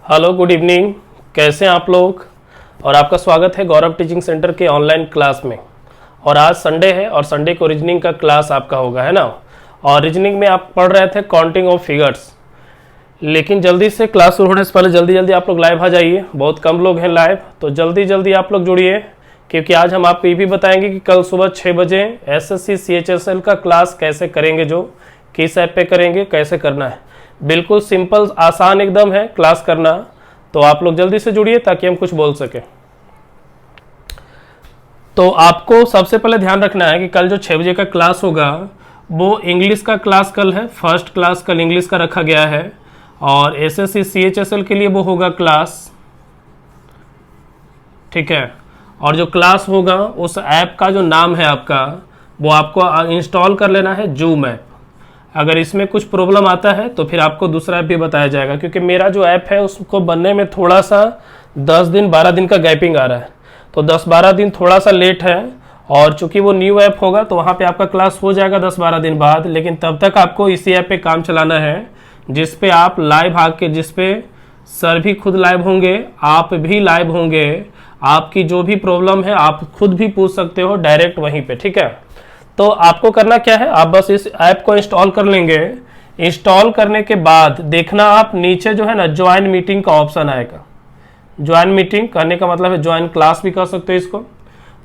Hello, good evening. कैसे हैं आप लोग? और आपका स्वागत है गौरव टीचिंग सेंटर के ऑनलाइन क्लास में। और आज संडे है और संडे को रीजनिंग का क्लास आपका होगा, है ना। और रीजनिंग में आप पढ़ रहे थे काउंटिंग ऑफ फिगर्स, लेकिन जल्दी से क्लास शुरू होने से पहले जल्दी आप लोग लाइव आ जाइए। बहुत कम लोग हैं लाइव, तो जल्दी आप लोग जुड़िए, क्योंकि आज हम आपको ये भी बताएंगे कि कल सुबह 6 बजे SSC CHSL का क्लास कैसे करेंगे, जो किस ऐप पे करेंगे, कैसे करना है। बिल्कुल सिंपल आसान एकदम है क्लास करना। तो आप लोग जल्दी से जुड़िए ताकि हम कुछ बोल सके। तो आपको सबसे पहले ध्यान रखना है कि कल जो 6 बजे का क्लास होगा वो इंग्लिश का क्लास कल है। फर्स्ट क्लास कल इंग्लिश का रखा गया है और SSC CHSL के लिए वो होगा क्लास, ठीक है। और जो क्लास होगा उस ऐप का जो नाम है आपका, वो आपको इंस्टॉल कर लेना है, जूम ऐप। अगर इसमें कुछ प्रॉब्लम आता है तो फिर आपको दूसरा ऐप भी बताया जाएगा, क्योंकि मेरा जो ऐप है उसको बनने में थोड़ा सा 10 दिन 12 दिन का गैपिंग आ रहा है। तो 10-12 दिन थोड़ा सा लेट है, और चूंकि वो न्यू ऐप होगा तो वहाँ पे आपका क्लास हो जाएगा 10-12 दिन बाद। लेकिन तब तक आपको इसी ऐप पे काम चलाना है, जिस पे आप लाइव आके, जिस पे सर भी खुद लाइव होंगे, आप भी लाइव होंगे। आपकी जो भी प्रॉब्लम है आप खुद भी पूछ सकते हो डायरेक्ट वहीं पे, ठीक है। तो आपको करना क्या है, आप बस इस ऐप को इंस्टॉल कर लेंगे। इंस्टॉल करने के बाद देखना आप नीचे जो है ना ज्वाइन मीटिंग का ऑप्शन आएगा। ज्वाइन मीटिंग करने का मतलब है ज्वाइन क्लास भी कर सकते हो इसको।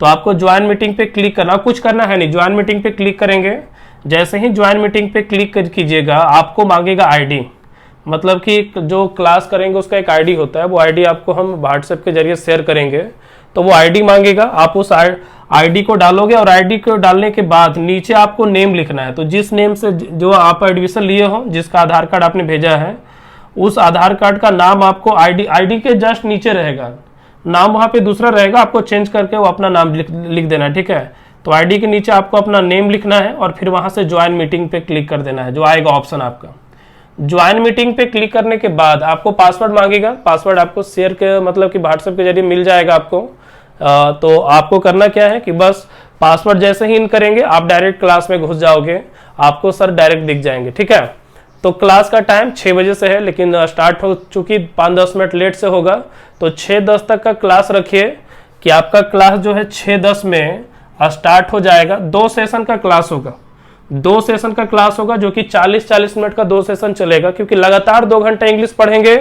तो आपको ज्वाइन मीटिंग पे क्लिक करना, कुछ करना है नहीं, ज्वाइन मीटिंग पे क्लिक करेंगे। जैसे ही ज्वाइन मीटिंग पे क्लिक कीजिएगा आपको मांगेगा ID, मतलब कि जो क्लास करेंगे उसका एक ID होता है। वो ID आपको हम व्हाट्सएप के जरिए शेयर करेंगे, तो वो ID मांगेगा। आप उस ID को डालोगे और ID को डालने के बाद नीचे आपको नेम लिखना है। तो जिस नेम से जो आप एडमिशन लिए हो, जिसका आधार कार्ड आपने भेजा है, उस आधार कार्ड का नाम आपको ID के जस्ट नीचे रहेगा। नाम वहाँ पे दूसरा रहेगा, आपको चेंज करके वो अपना नाम लिख देना है, ठीक है। तो ID के नीचे आपको अपना नेम लिखना है और फिर वहाँ से ज्वाइन मीटिंग पे क्लिक कर देना है, जो आएगा ऑप्शन आपका। ज्वाइन मीटिंग पे क्लिक करने के बाद आपको पासवर्ड मांगेगा। पासवर्ड आपको शेयर के मतलब कि व्हाट्सएप के जरिए मिल जाएगा आपको। तो आपको करना क्या है कि बस पासवर्ड जैसे ही इन करेंगे आप डायरेक्ट क्लास में घुस जाओगे, आपको सर डायरेक्ट दिख जाएंगे, ठीक है। तो क्लास का टाइम 6 बजे से है, लेकिन स्टार्ट हो चुकी 5-10 मिनट लेट से होगा। तो 6:10 तक का क्लास रखिए कि आपका क्लास जो है 6:10 में स्टार्ट हो जाएगा। 2 सेशन का क्लास होगा, 2 सेशन का क्लास होगा, जो कि 40-40 मिनट का 2 सेशन चलेगा। क्योंकि लगातार 2 घंटे इंग्लिश पढ़ेंगे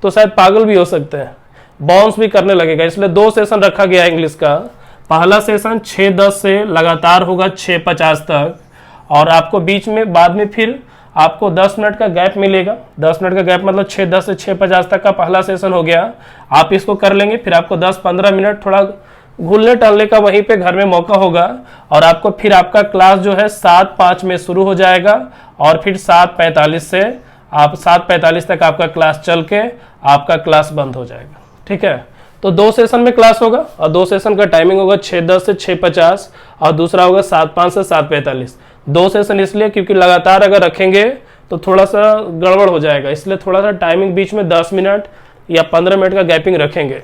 तो शायद पागल भी हो सकते हैं, बाउंस भी करने लगेगा। इसलिए 2 सेशन रखा गया है इंग्लिश का। पहला सेशन 6:10 से लगातार होगा 6:50 तक, और आपको बीच में बाद में फिर आपको 10 मिनट का गैप मिलेगा। 10 मिनट का गैप मतलब 6:10 से 6:50 तक का पहला सेशन हो गया। आप इसको कर लेंगे, फिर आपको 10-15 मिनट थोड़ा घूमने टहलने का वहीं पे घर में मौका होगा, और आपको फिर आपका क्लास जो है 7:05 में शुरू हो जाएगा, और फिर 7:45 से आप 7:45 तक आपका क्लास चल के आपका क्लास बंद हो जाएगा, ठीक है। तो 2 सेशन में क्लास होगा, और 2 सेशन का टाइमिंग होगा 6:10 से 6:50, और दूसरा होगा 7:05 से 7:45। 2 सेशन इसलिए क्योंकि लगातार अगर रखेंगे तो थोड़ा सा गड़बड़ हो जाएगा, इसलिए थोड़ा सा टाइमिंग बीच में 10 मिनट या 15 मिनट का गैपिंग रखेंगे।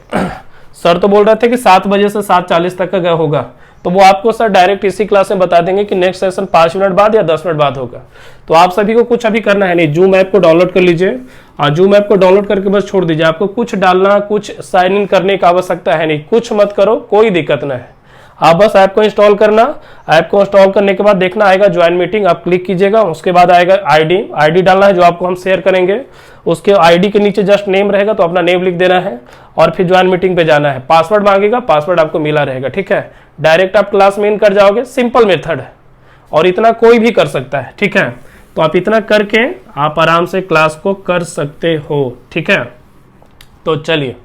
सर तो बोल रहे थे कि 7 बजे से 7:40 तक का होगा, तो वो आपको सर डायरेक्ट इसी क्लास में बता देंगे कि नेक्स्ट सेशन 5 मिनट बाद या 10 मिनट बाद होगा। तो आप सभी को कुछ अभी करना है नहीं, जूम ऐप को डाउनलोड कर लीजिए, और जूम ऐप को डाउनलोड करके बस छोड़ दीजिए। आपको कुछ डालना, कुछ साइन इन करने की आवश्यकता है नहीं, कुछ मत करो, कोई दिक्कत नहीं है। आप बस ऐप को इंस्टॉल करना। ऐप को इंस्टॉल करने के बाद देखना आएगा ज्वाइन मीटिंग, आप क्लिक कीजिएगा। उसके बाद आएगा ID डालना है, जो आपको हम शेयर करेंगे। उसके ID के नीचे जस्ट नेम रहेगा, तो अपना नेम लिख देना है, और फिर ज्वाइन मीटिंग पे जाना है। पासवर्ड मांगेगा, पासवर्ड आपको मिला रहेगा, ठीक है। डायरेक्ट आप क्लास में इन कर जाओगे। सिंपल मेथड है, और इतना कोई भी कर सकता है, ठीक है। तो आप इतना करके आप आराम से क्लास को कर सकते हो, ठीक है। तो चलिए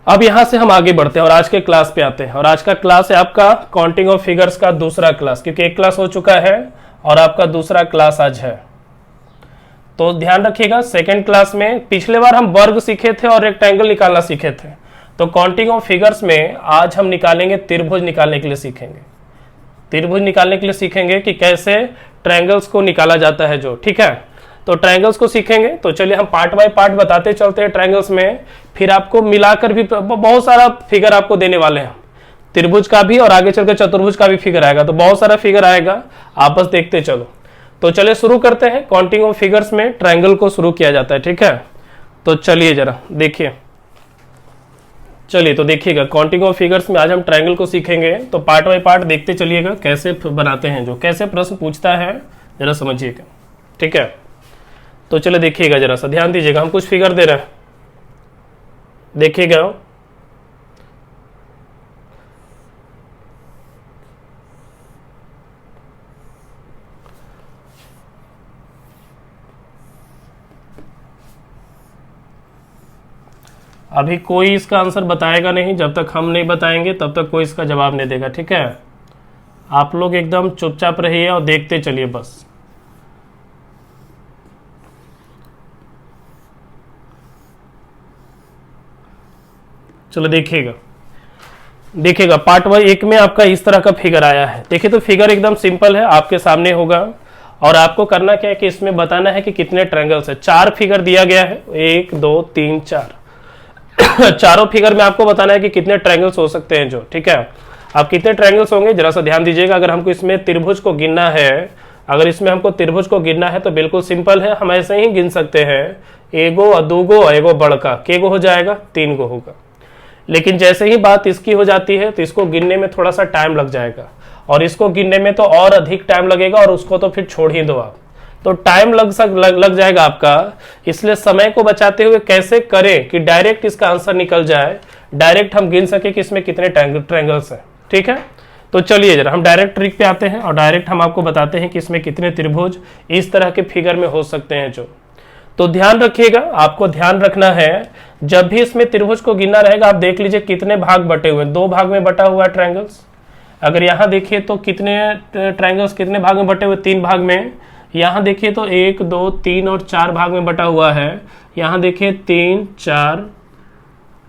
अब यहां से हम आगे बढ़ते हैं और आज के क्लास पे आते हैं। और आज का क्लास है आपका काउंटिंग ऑफ फिगर्स का दूसरा क्लास, क्योंकि एक क्लास हो चुका है और आपका दूसरा क्लास आज है। तो ध्यान रखिएगा, सेकेंड क्लास में पिछले बार हम वर्ग सीखे थे और रेक्टेंगल निकालना सीखे थे। तो काउंटिंग ऑफ फिगर्स में आज हम निकालेंगे त्रिभुज निकालने के लिए सीखेंगे। त्रिभुज निकालने के लिए सीखेंगे कि कैसे ट्रायंगल्स को निकाला जाता है, जो, ठीक है। तो ट्रायंगल्स को सीखेंगे। तो चलिए हम पार्ट बाय पार्ट बताते चलते हैं ट्रायंगल्स में, फिर आपको मिलाकर भी बहुत सारा फिगर आपको देने वाले हैं, त्रिभुज का भी और आगे चलकर चतुर्भुज का भी फिगर आएगा। तो बहुत सारा फिगर आएगा, आप बस देखते चलो। तो चलिए शुरू करते हैं। काउंटिंग ऑफ फिगर्स में ट्रायंगल को शुरू किया जाता है, ठीक है। तो चलिए जरा देखिए, चलिए तो देखिएगा काउंटिंग ऑफ फिगर्स में आज हम ट्रायंगल को सीखेंगे। तो पार्ट बाय पार्ट देखते चलिएगा कैसे बनाते हैं, जो कैसे प्रश्न पूछता है जरा समझिएगा, ठीक है। तो चलो देखिएगा, जरा सा ध्यान दीजिएगा, हम कुछ फिगर दे रहे हैं, देखिएगा। अभी कोई इसका आंसर बताएगा नहीं, जब तक हम नहीं बताएंगे तब तक कोई इसका जवाब नहीं देगा, ठीक है। आप लोग एकदम चुपचाप रहिए और देखते चलिए बस। चलो देखिएगा, देखिएगा पार्ट वाई 1 में आपका इस तरह का फिगर आया है। देखिए तो फिगर एकदम सिंपल है, आपके सामने होगा और आपको करना क्या है कि इसमें बताना है कि कितने ट्रायंगल्स है। 4 फिगर दिया गया है, 1 2 3 4 चारों फिगर में आपको बताना है कि कितने ट्रायंगल्स हो सकते हैं, जो ठीक है। अब कितने ट्रायंगल्स होंगे जरा सा ध्यान दीजिएगा। अगर हमको इसमें त्रिभुज को गिनना है, अगर इसमें हमको त्रिभुज को गिनना है तो बिल्कुल सिंपल है, हम ऐसे ही गिन सकते हैं, एगो अदूगो एगो बड़का, केगो हो जाएगा, 3 गो होगा। लेकिन जैसे ही बात इसकी हो जाती है तो इसको गिनने में थोड़ा सा टाइम लग जाएगा, और इसको गिनने में तो और अधिक टाइम लगेगा, और उसको तो फिर छोड़ ही दो आप, तो टाइम लग जाएगा आपका। इसलिए समय को बचाते हुए कैसे करें कि डायरेक्ट इसका आंसर निकल जाए, डायरेक्ट हम गिन सके कि इसमें कितने ट्रायंगल्स हैं, ठीक है। तो चलिए जरा हम डायरेक्ट ट्रिक पे आते हैं और डायरेक्ट हम आपको बताते हैं कि इसमें कितने त्रिभुज इस तरह के फिगर में हो सकते हैं जो। तो ध्यान रखिएगा, आपको ध्यान रखना है, जब भी इसमें त्रिभुज को गिनना रहेगा आप देख लीजिए कितने भाग बटे हुए, 2 भाग में बटा हुआ है ट्रायंगल्स। अगर यहाँ देखिए तो कितने ट्रायंगल्स कितने भाग में बटे हुए, 3 भाग में। यहाँ देखिए तो 1 2 3 और 4 भाग में बटा हुआ है। यहाँ देखिए 3 4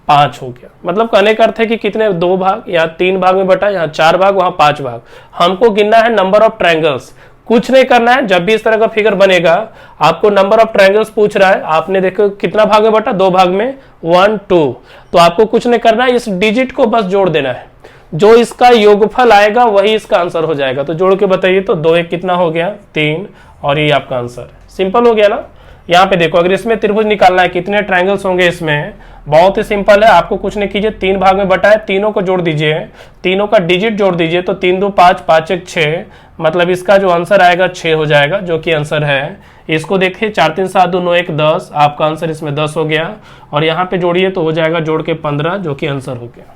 5 हो गया। मतलब कहने का अर्थ है कि कितने 2 भाग, यहाँ 3 भाग में बटा, यहाँ 4 भाग, वहां 5 भाग। हमको गिनना है नंबर ऑफ ट्रायंगल्स, कुछ नहीं करना है। जब भी इस तरह का फिगर बनेगा आपको नंबर ऑफ ट्रायंगल्स पूछ रहा है, आपने देखो कितना भाग में बटा, 2 भाग में, 1 2, तो आपको कुछ नहीं करना है, इस डिजिट को बस जोड़ देना है, जो इसका योगफल आएगा वही इसका आंसर हो जाएगा। तो जोड़ के बताइए, तो 2 1 कितना हो गया, 3, और ये आपका आंसर है। सिंपल हो गया ना। यहाँ पे देखो, अगर इसमें त्रिभुज निकालना है कितने ट्रायंगल्स होंगे, इसमें बहुत ही सिंपल है, आपको कुछ नहीं कीजिए, 3 भाग में बटा है, तीनों को जोड़ दीजिए, तीनों का डिजिट जोड़ दीजिए, तो 3 2 5 5 1 6, मतलब इसका जो आंसर आएगा 6 हो जाएगा, जो कि आंसर है। इसको देखिए 4 3 7 2 9 1 10, आपका आंसर इसमें 10 हो गया, और यहाँ पे जोड़िए तो हो जाएगा जोड़ के 15, जो कि आंसर हो गया।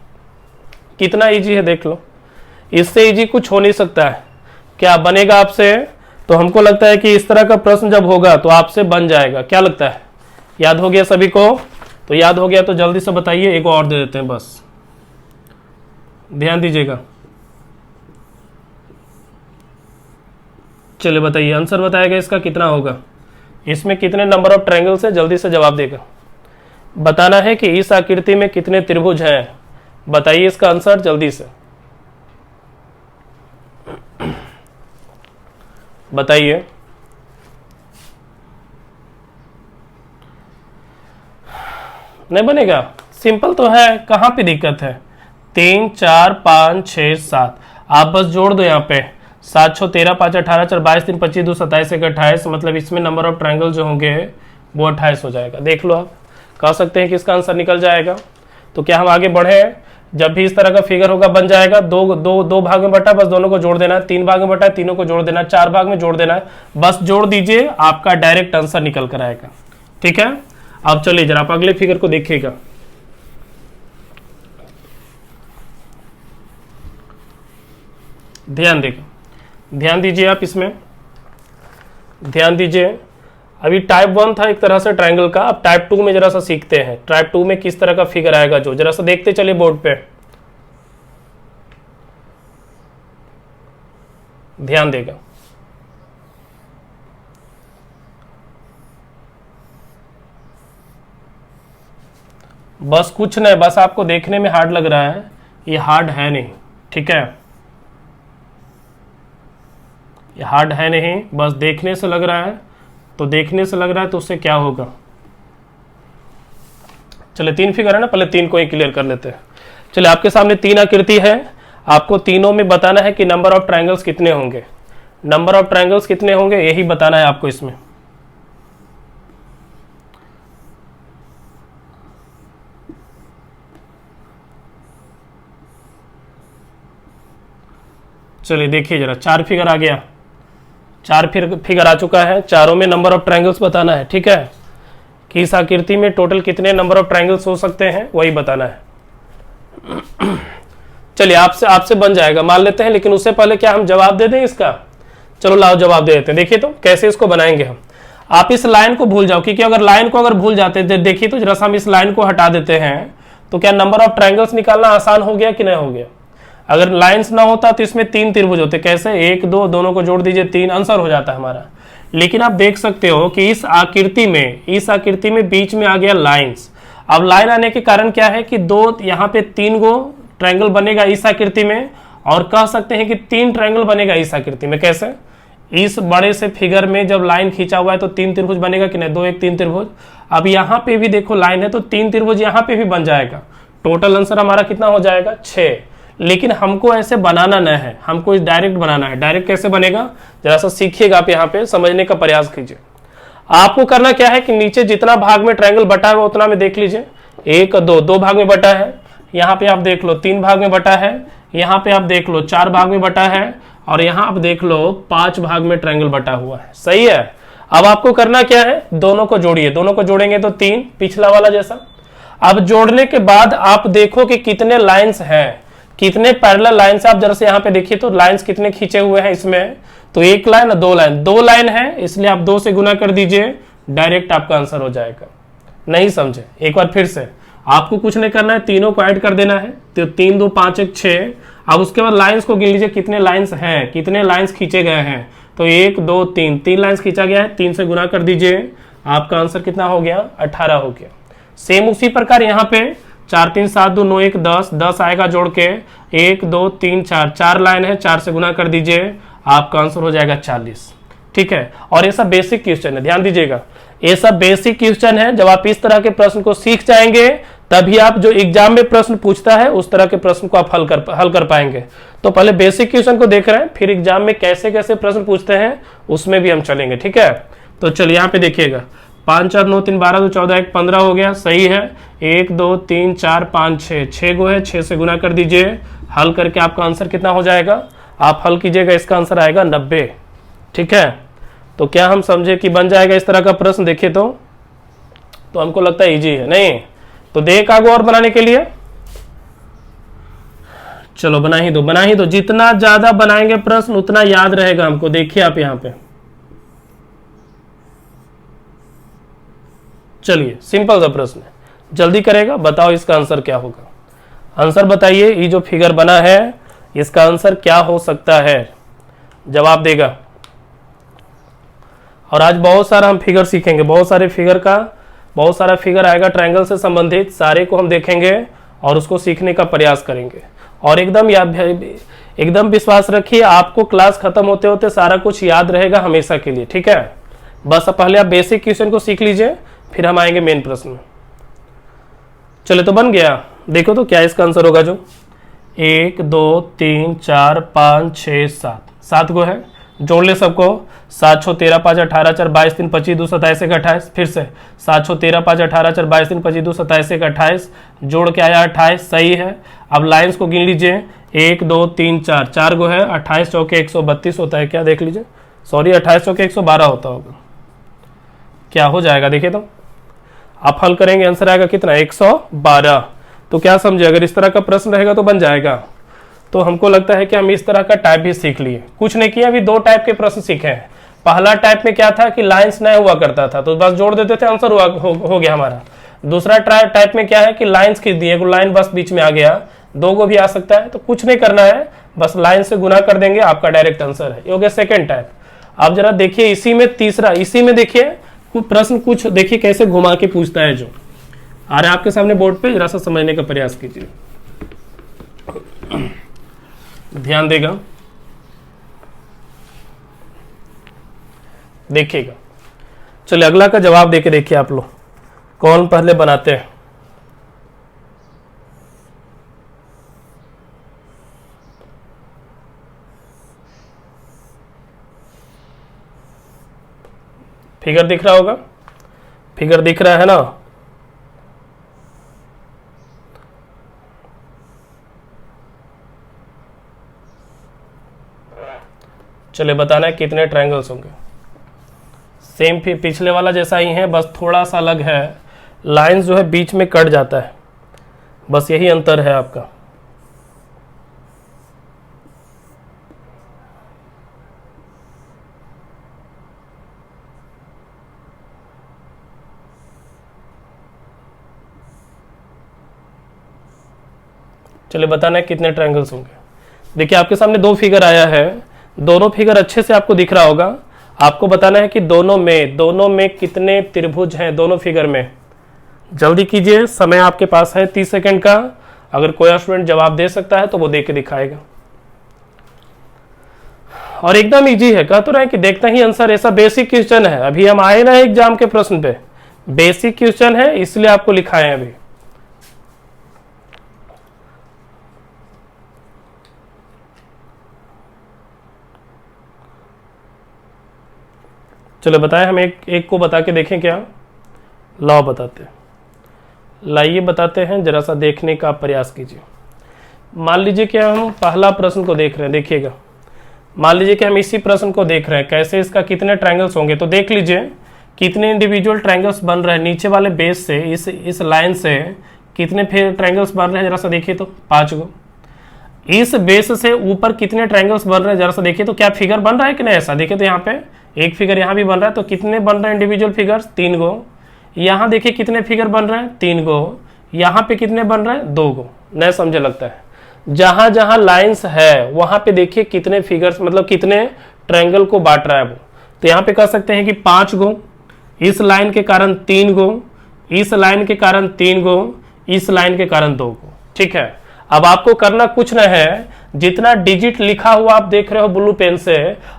कितना इजी है देख लो, इससे इजी कुछ हो नहीं सकता है। क्या बनेगा आपसे? तो हमको लगता है कि इस तरह का प्रश्न जब होगा तो आपसे बन जाएगा। क्या लगता है, याद हो गया सभी को? तो याद हो गया तो जल्दी से बताइए, एक और दे देते हैं बस, ध्यान दीजिएगा। चलिए बताइए, आंसर बताएगा इसका कितना होगा, इसमें कितने नंबर ऑफ ट्रायंगल्स है, जल्दी से जवाब देगा। बताना है कि इस आकृति में कितने त्रिभुज हैं, बताइए इसका आंसर जल्दी से बताइए। नहीं बनेगा? सिंपल तो है, कहां पे दिक्कत है? 3 4 5 6 7, आप बस जोड़ दो यहाँ पे, 7 6 13 5 18 4 22 3 25 2 27 1 28, मतलब इसमें नंबर ऑफ ट्रायंगल जो होंगे वो 28 हो जाएगा। देख लो, आप कह सकते हैं कि इसका आंसर निकल जाएगा। तो क्या हम आगे बढ़े? जब भी इस तरह का फिगर होगा बन जाएगा, दो भाग में बटा, बस दोनों को जोड़ देना है, 3 भाग में बटा है, तीनों को जोड़ देना है, 4 भाग में जोड़ देना है, बस जोड़ दीजिए, आपका डायरेक्ट आंसर निकल कर आएगा। ठीक है, अब चलिए जरा आप अगले फिगर को देखिएगा। ध्यान दीजिए आप इसमें, ध्यान दीजिए। अभी टाइप 1 था एक तरह से ट्रायंगल का, अब टाइप 2 में जरा सा सीखते हैं टाइप 2 में किस तरह का फिगर आएगा, जो जरा सा देखते चलिए बोर्ड पे, ध्यान देगा। बस कुछ नहीं, बस आपको देखने में हार्ड लग रहा है, ये हार्ड है नहीं, ठीक है, ये हार्ड है नहीं, बस देखने से लग रहा है। तो देखने से लग रहा है तो उससे क्या होगा? चले 3 फिगर है ना, पहले 3 को ही क्लियर कर लेते हैं। चले आपके सामने 3 आकृति है, आपको तीनों में बताना है कि नंबर ऑफ ट्रायंगल्स कितने होंगे, नंबर ऑफ ट्रायंगल्स कितने होंगे यही बताना है आपको इसमें। चलिए देखिए जरा, 4 फिगर आ गया, 4 फिगर आ चुका है। चारों में नंबर ऑफ ट्रायंगल्स बताना है, ठीक है, कि इस आकृति में टोटल कितने नंबर ऑफ ट्रायंगल्स हो सकते हैं वही बताना है। चलिए आपसे बन जाएगा मान लेते हैं, लेकिन उससे पहले क्या हम जवाब दे दें इसका? चलो लाओ जवाब दे देते हैं। देखिए तो कैसे इसको बनाएंगे हम। आप इस लाइन को भूल जाओ, क्योंकि अगर लाइन को अगर भूल जाते थे, देखिए तो जरा सा हम इस लाइन को हटा देते हैं, तो क्या नंबर ऑफ ट्रायंगल्स निकालना आसान हो गया कि नहीं हो गया? अगर लाइंस ना होता तो इसमें 3 त्रिभुज होते, कैसे? 1 2, दोनों को जोड़ दीजिए 3, आंसर हो जाता है हमारा। लेकिन आप देख सकते हो कि इस आकृति में बीच में आ गया लाइंस। अब लाइन आने के कारण क्या है कि यहाँ पे 3 गो ट्रायंगल बनेगा इस आकृति में, और कह सकते हैं कि 3 ट्रायंगल बनेगा इस आकृति में। कैसे? इस बड़े से फिगर में जब लाइन खींचा हुआ है तो 3 त्रिभुज बनेगा कि नहीं? 2 1 3 त्रिभुज। अब यहाँ पे भी देखो लाइन है तो 3 त्रिभुज यहाँ पे भी बन जाएगा। टोटल आंसर हमारा कितना हो जाएगा? 6। लेकिन हमको ऐसे बनाना न है, हमको डायरेक्ट बनाना है। डायरेक्ट कैसे बनेगा जरा सा सीखिएगा, आप यहाँ पे समझने का प्रयास कीजिए। आपको करना क्या है कि नीचे जितना भाग में ट्रायंगल बटा है उतना में देख लीजिए। 1 2 भाग में बटा है, यहाँ पे आप देख लो 3 भाग में बटा है, यहाँ पे आप देख लो 4 भाग में बटा है, और यहाँ आप देख लो 5 भाग में ट्रायंगल बटा हुआ है। सही है। अब आपको करना क्या है, दोनों को जोड़िए। दोनों को जोड़ेंगे तो 3, पिछला वाला जैसा। अब जोड़ने के बाद आप देखो कि कितने लाइंस हैं, कितने पैरेलल लाइंस। आप जरा से यहाँ पे देखिए तो लाइंस कितने खींचे हुए हैं इसमें, तो 1 लाइन और 2 लाइन। 2 लाइन है इसलिए आप 2 से गुना कर दीजिए, डायरेक्ट आपका आंसर हो जाएगा। नहीं समझे? एक बार फिर से, आपको कुछ नहीं करना है, तीनों को ऐड कर देना है। तो 3 2 5 1 6। अब उसके बाद लाइंस को गिन लीजिए कितने लाइंस हैं, कितने लाइंस खींचे गए हैं। तो 1 2 3 लाइंस खींचा गया है, 3 से गुना कर दीजिए, आपका आंसर कितना हो गया? 18 हो गया। सेम उसी प्रकार यहाँ पे 4 3 7 2 9 1 10, 10 आएगा जोड़ के, 1 2 3 4, 4 लाइन है, 4 से गुना कर दीजिए, आपका आंसर हो जाएगा 40। ठीक है। और ये सब बेसिक क्वेश्चन है, ध्यान दीजिएगा, ये सब बेसिक क्वेश्चन है। जब आप इस तरह के प्रश्न को सीख जाएंगे तभी आप जो एग्जाम में प्रश्न पूछता है उस तरह के प्रश्न को आप हल कर पाएंगे। तो पहले बेसिक क्वेश्चन को देख रहे हैं, फिर एग्जाम में कैसे कैसे प्रश्न पूछते हैं उसमें भी हम चलेंगे। ठीक है। तो चलिए यहाँ पे देखिएगा, 5 4 9 3 12 2 14 1 15 हो गया। सही है। 1 2 3 4 5 6, 6 गो है, 6 से गुना कर दीजिए, हल करके आपका आंसर कितना हो जाएगा? आप हल कीजिएगा, इसका आंसर आएगा 90। ठीक है। तो क्या हम समझे कि बन जाएगा इस तरह का प्रश्न? देखिए तो हमको लगता है इजी है। नहीं तो देख आगे और बनाने के लिए, चलो बना ही दो। जितना ज्यादा बनाएंगे प्रश्न उतना याद रहेगा हमको। देखिए आप यहाँ पे, चलिए सिंपल सा प्रश्न है, जल्दी करेगा, बताओ इसका आंसर क्या होगा। आंसर बताइए, ये जो फिगर बना है इसका आंसर क्या हो सकता है? जवाब देगा। और आज बहुत सारा हम फिगर सीखेंगे, बहुत सारा फिगर आएगा ट्रायंगल से संबंधित, सारे को हम देखेंगे और उसको सीखने का प्रयास करेंगे। और एकदम विश्वास रखिए, आपको क्लास खत्म होते होते सारा कुछ याद रहेगा हमेशा के लिए। ठीक है। बस पहले आप बेसिक क्वेश्चन को सीख लीजिए, फिर हम आएंगे मेन प्रश्न में। चले तो बन गया। देखो तो क्या इसका आंसर होगा जो 1 2 3 4 5 6 7 गो है, जोड़ ले सबको। 7 6 13 5 18 4 22 3 25 2 27 1 28। फिर से 7 6 13 5 18 4 22 3 25 2 27 1 28, जोड़ के आया 28। सही है। अब लाइंस को गिन लीजिए, 1 2 3 4, 4 गो है, 28 चौके 132 होता है क्या? देख लीजिए, सॉरी 28 चौके 112 होता होगा। क्या हो जाएगा देखिए तो, आप हल करेंगे, आंसर आएगा कितना? 112। तो क्या समझे, अगर इस तरह का प्रश्न रहेगा तो बन जाएगा। तो हमको लगता है कि हम इस तरह का टाइप भी सीख लिए। कुछ नहीं किया, अभी 2 टाइप के प्रश्न सीखे हैं। पहला टाइप में क्या था कि लाइंस नहीं हुआ करता था तो बस जोड़ देते थे, आंसर हो गया हमारा। दूसरा टाइप में क्या है कि लाइंस खींच दिए, लाइन बस बीच में आ गया, 2 को भी आ सकता है। तो कुछ नहीं करना है, बस लाइन से गुना कर देंगे, आपका डायरेक्ट आंसर है। ये हो गया सेकेंड टाइप। आप जरा देखिए इसी में देखिए प्रश्न, कुछ देखिए कैसे घुमा के पूछता है जो आ रहा है आपके सामने बोर्ड पे, जरा सा समझने का प्रयास कीजिए, ध्यान देगा, देखिएगा। चलिए अगला का जवाब देके देखिए आप लोग कौन पहले बनाते हैं। फिगर दिख रहा होगा, फिगर दिख रहा है ना? चलिए बताना है कितने ट्रायंगल्स होंगे। सेम पिछले वाला जैसा ही है, बस थोड़ा सा अलग है, लाइंस जो है बीच में कट जाता है, बस यही अंतर है आपका। चलिए बताना है कितने ट्रायंगल्स होंगे। देखिए आपके सामने दो फिगर आया है, दोनों फिगर अच्छे से आपको दिख रहा होगा। आपको बताना है कि दोनों में कितने त्रिभुज हैं दोनों फिगर में। जल्दी कीजिए, समय आपके पास है 30 सेकंड का। अगर कोई स्टूडेंट जवाब दे सकता है तो वो देख के दिखाएगा। और एकदम इजी है, कह तो रहे कि देखते ही आंसर, ऐसा बेसिक क्वेश्चन है। अभी हम आए ना एग्जाम के प्रश्न पे, बेसिक क्वेश्चन है इसलिए आपको लिखाए हैं अभी। चलो बताएं, हम एक को बता के देखें क्या। लॉ बताते हैं, लाइए बताते हैं, जरा सा देखने का प्रयास कीजिए। मान लीजिए कि हम पहला प्रश्न को देख रहे हैं, देखिएगा। मान लीजिए कि हम इसी प्रश्न को देख रहे हैं, कैसे इसका कितने ट्रायंगल्स होंगे। तो देख लीजिए कितने इंडिविजुअल ट्रायंगल्स बन रहे हैं नीचे वाले बेस से, इस लाइन से कितने फिर ट्रायंगल्स बन रहे हैं, जरा सा देखिए तो 5 गो। इस बेस से ऊपर कितने ट्रायंगल्स बन रहे हैं, जरा सा देखिए तो क्या फिगर बन रहा है कि नहीं। ऐसा देखिए तो यहाँ पे एक फिगर यहाँ भी बन रहा है, तो कितने बन रहे हैं इंडिविजुअल फिगर्स, 3 गो। यहाँ देखिए कितने फिगर बन रहे हैं, 3 गो। यहाँ पे कितने बन रहे हैं, 2 गो। नहीं समझे लगता है। जहां जहां लाइंस है वहां पे देखिए कितने फिगर्स, मतलब कितने ट्रायंगल को बांट रहा है वो। तो यहाँ पे कह सकते हैं कि 5 गो, इस लाइन के कारण 3 गो, इस लाइन के कारण 3 गो, इस लाइन के कारण 2 गो। ठीक है, अब आपको करना कुछ न है, जितना डिजिट लिखा हुआ आप देख रहे हो ब्लू पेन से,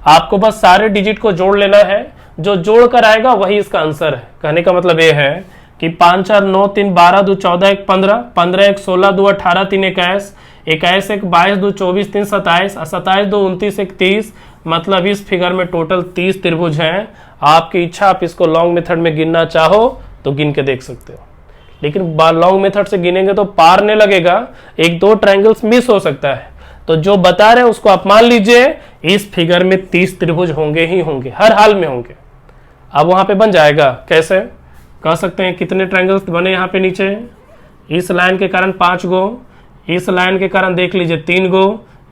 आपको बस सारे डिजिट को जोड़ लेना है। जो जोड़ कर आएगा वही इसका आंसर है। कहने का मतलब ये है कि 5 4 9 3 12 2 14 1 15, 15 1 16 2 18 3 21, 21 1 22 2 24 3 27, 27 2 29 1 30। मतलब इस फिगर में टोटल 30 त्रिभुज हैं। आपकी इच्छा, आप इसको लॉन्ग मेथड में गिनना चाहो तो गिन के देख सकते हो, लेकिन लॉन्ग मेथड से गिनेंगे तो पार नहीं लगेगा, 1-2 ट्रायंगल्स मिस हो सकता है। तो जो बता रहे हैं उसको आप मान लीजिए, इस फिगर में 30 त्रिभुज होंगे ही होंगे, हर हाल में होंगे। अब वहां पे बन जाएगा, कैसे कह सकते हैं कितने ट्रायंगल्स बने यहाँ पे नीचे। इस लाइन के कारण 5 गो, इस लाइन के कारण देख लीजिए 3 गो,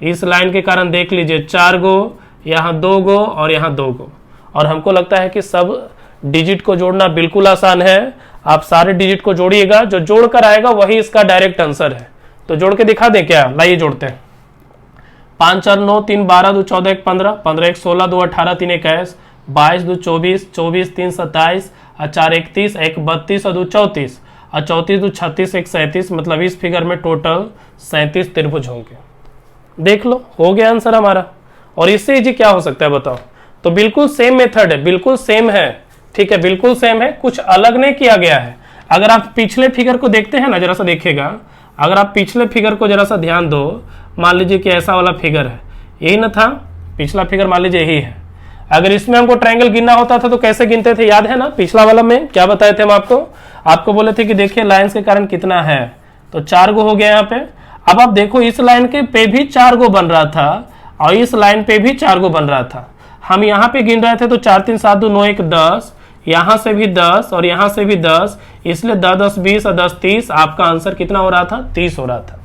इस लाइन के कारण देख लीजिए 4 गो, यहाँ 2 गो और यहाँ 2 गो। और हमको लगता है कि सब डिजिट को जोड़ना बिल्कुल आसान है। आप सारे डिजिट को जोड़िएगा, जो जोड़ कर आएगा वही इसका डायरेक्ट आंसर है। तो जोड़ के दिखा दें क्या, लाइए जोड़ते हैं। 5 4 9 3 12 2 14 1 15, 15 1 16 2 18 3 21, 22 2 24, 24 3 27, 4 31, 1 32 और 2 34, और 34 2 36 1 37। मतलब इस फिगर में टोटल 37 त्रिभुज होंगे। देख लो, हो गया आंसर हमारा। और इससे इजी क्या हो सकता है बताओ। तो बिल्कुल सेम मेथड है, बिल्कुल सेम है। ठीक है, बिल्कुल सेम है, कुछ अलग नहीं किया गया है। अगर आप पिछले फिगर को देखते हैं ना, जरा सा देखिएगा, अगर आप पिछले फिगर को जरा सा ध्यान दो, मान लीजिए कि ऐसा वाला फिगर है, यही ना था पिछला फिगर, मान लीजिए यही है। अगर इसमें हमको ट्रायंगल गिनना होता था तो कैसे गिनते थे, याद है ना। पिछला वाला में क्या बताए थे हम आपको बोले थे कि देखिए लाइंस के कारण कितना है, तो 4 गो हो गया यहाँ पे। अब आप देखो इस लाइन के पे भी 4 गो बन रहा था और इस लाइन पे भी 4 गो बन रहा था। हम यहाँ पे गिन रहे थे तो 4 3 7 2 9 1 10, यहां से भी 10 और यहां से भी 10, इसलिए 10 10 20 और 10 30। आपका आंसर कितना हो रहा था, 30 हो रहा था।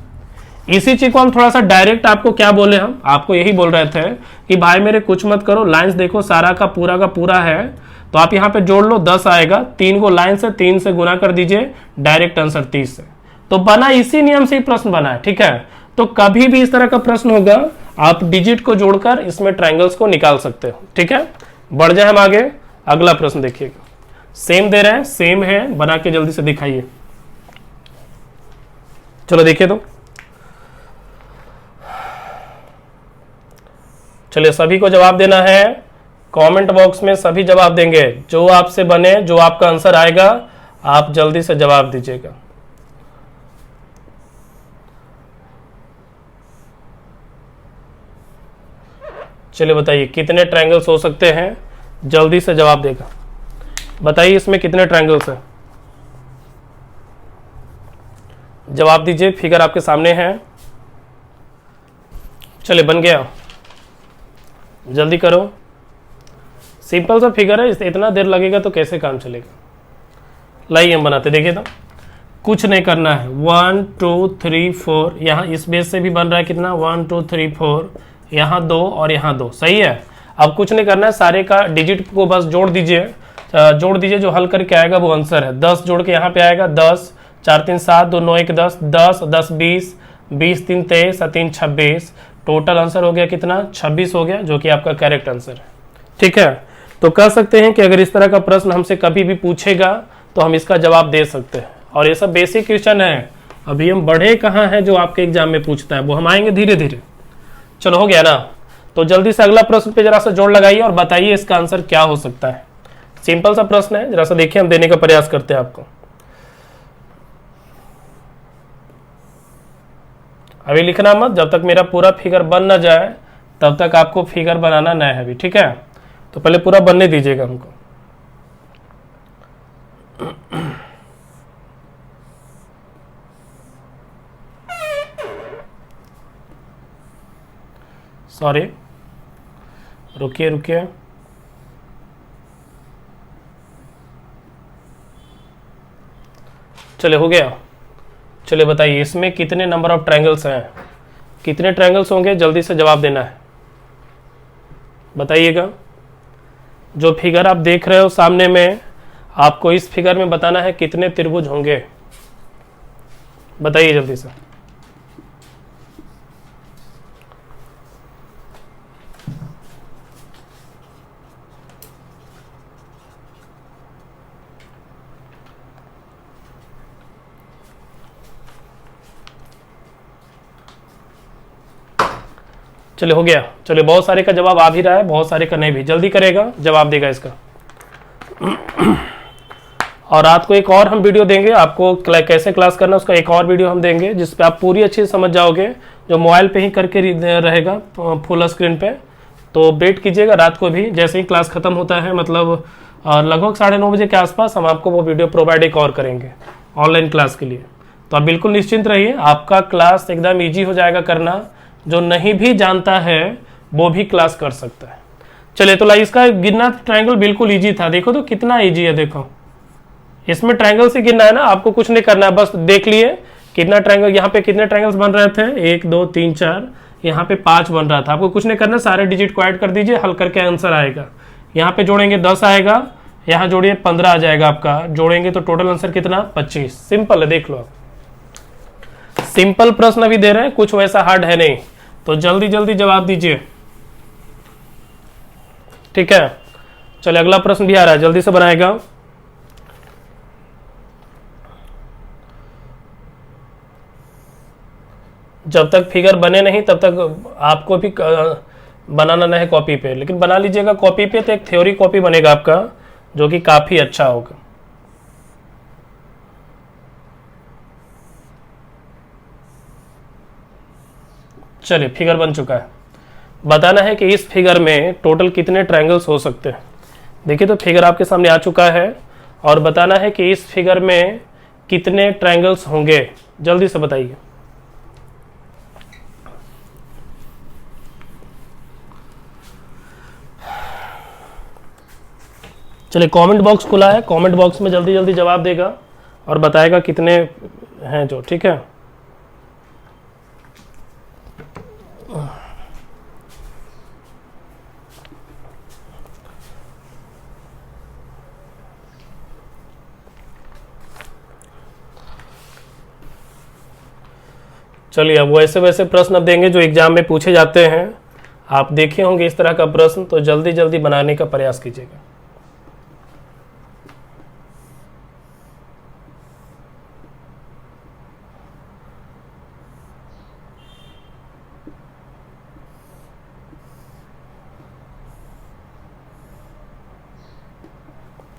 इसी चीज को हम थोड़ा सा डायरेक्ट आपको क्या बोले, हम आपको यही बोल रहे थे कि भाई मेरे कुछ मत करो, लाइंस देखो सारा का पूरा है, तो आप यहाँ पे जोड़ लो, 10 आएगा। 3 को लाइन से 3 से गुना कर दीजिए, डायरेक्ट आंसर 30 है। तो बना इसी नियम से ही प्रश्न बना है। ठीक है, तो कभी भी इस तरह का प्रश्न होगा, आप डिजिट को जोड़कर इसमें ट्रायंगल्स को निकाल सकते हो। ठीक है, बढ़ जाए हम आगे। अगला प्रश्न देखिएगा, सेम दे रहे हैं, सेम है, बना के जल्दी से दिखाइए। चलो देखिए तो, चलिए सभी को जवाब देना है। कमेंट बॉक्स में सभी जवाब देंगे, जो आपसे बने, जो आपका आंसर आएगा आप जल्दी से जवाब दीजिएगा। चलिए बताइए कितने ट्रायंगल्स हो सकते हैं, जल्दी से जवाब देगा। बताइए इसमें कितने ट्रायंगल्स हैं, जवाब दीजिए। फिगर आपके सामने है। चलिए बन गया। जल्दी करो, सिंपल सा फिगर है, इतना देर लगेगा तो कैसे काम चलेगा। लाइए हम बनाते, देखिए तो कुछ नहीं करना है। 1 2 3 4, यहाँ इस बेस से भी बन रहा है कितना, 1 2 3 4, यहाँ 2 और यहाँ 2, सही है। अब कुछ नहीं करना है, सारे का डिजिट को बस जोड़ दीजिए, जो हल करके आएगा वो आंसर है। 10 जोड़ के यहाँ पे आएगा 10, 4 3 7, 2 9 1 10, 10 10 20, 20 3 23 और 3 26, टोटल आंसर हो गया कितना, 26 हो गया, जो कि आपका करेक्ट आंसर है। ठीक है, तो कह सकते हैं कि अगर इस तरह का प्रश्न हमसे कभी भी पूछेगा तो हम इसका जवाब दे सकते हैं। और ये सब बेसिक क्वेश्चन है, अभी हम बढ़े कहाँ हैं जो आपके एग्जाम में पूछता है, वो हम आएंगे धीरे धीरे। चलो हो गया ना, तो जल्दी से अगला प्रश्न पे जरा सा जोड़ लगाइए और बताइए इसका आंसर क्या हो सकता है। सिंपल सा प्रश्न है, जरा सा देखिए, हम देने का प्रयास करते हैं आपको। अभी लिखना मत, जब तक मेरा पूरा फिगर बन ना जाए तब तक आपको फिगर बनाना नहीं है अभी, ठीक है। तो पहले पूरा बनने दीजिएगा हमको। सॉरी, रुकिए रुकिए, चले हो गया। चलिए बताइए इसमें कितने नंबर ऑफ ट्रायंगल्स हैं, कितने ट्रायंगल्स होंगे, जल्दी से जवाब देना है, बताइएगा। जो फिगर आप देख रहे हो सामने में, आपको इस फिगर में बताना है कितने त्रिभुज होंगे, बताइए जल्दी से। चलिए हो गया। चलिए बहुत सारे का जवाब आ भी रहा है, बहुत सारे का नहीं भी, जल्दी करेगा जवाब देगा इसका। और रात को एक और हम वीडियो देंगे आपको, कैसे क्लास करना उसका एक और वीडियो हम देंगे, जिस पे आप पूरी अच्छी समझ जाओगे, जो मोबाइल पे ही करके रहेगा फुल स्क्रीन पे। तो वेट कीजिएगा रात को भी, जैसे ही क्लास खत्म होता है, मतलब लगभग 9:30 बजे के आसपास हम आपको वो वीडियो प्रोवाइड एक और करेंगे ऑनलाइन क्लास के लिए। तो आप बिल्कुल निश्चिंत रहिए, आपका क्लास एकदम ईजी हो जाएगा करना, जो नहीं भी जानता है वो भी क्लास कर सकता है। चलिए तो लाइए, इसका गिनना ट्रायंगल बिल्कुल इजी था, देखो तो कितना इजी है, देखो इसमें ट्रायंगल से गिनना है ना, आपको कुछ नहीं करना है, बस देख लिए कितना ट्रायंगल, यहाँ पे कितने ट्रायंगल्स बन रहे थे, 1 2 3 4, यहाँ पे 5 बन रहा था। आपको कुछ नहीं करना, सारे डिजिट को ऐड कर दीजिए, हल करके आंसर आएगा। यहाँ पे जोड़ेंगे 10 आएगा, यहाँ जोड़िए 15 आ जाएगा आपका, जोड़ेंगे तो टोटल आंसर कितना, 25। सिंपल है, देख लो आप, सिंपल प्रश्न अभी दे रहे हैं, कुछ वैसा हार्ड है नहीं। तो जल्दी जल्दी जवाब दीजिए, ठीक है। चलिए अगला प्रश्न भी आ रहा है, जल्दी से बनाएगा। जब तक फिगर बने नहीं तब तक आपको भी बनाना नहीं है कॉपी पे, लेकिन बना लीजिएगा कॉपी पे, तो एक थ्योरी कॉपी बनेगा आपका, जो कि काफी अच्छा होगा। चलिए फिगर बन चुका है, बताना है कि इस फिगर में टोटल कितने ट्रायंगल्स हो सकते हैं। देखिए तो फिगर आपके सामने आ चुका है, और बताना है कि इस फिगर में कितने ट्रायंगल्स होंगे, जल्दी से बताइए। चलिए कमेंट बॉक्स खुला है, कमेंट बॉक्स में जल्दी जल्दी जवाब देगा और बताएगा कितने हैं जो, ठीक है। चलिए अब वैसे वैसे प्रश्न अब देंगे जो एग्जाम में पूछे जाते हैं, आप देखे होंगे इस तरह का प्रश्न, तो जल्दी जल्दी बनाने का प्रयास कीजिएगा।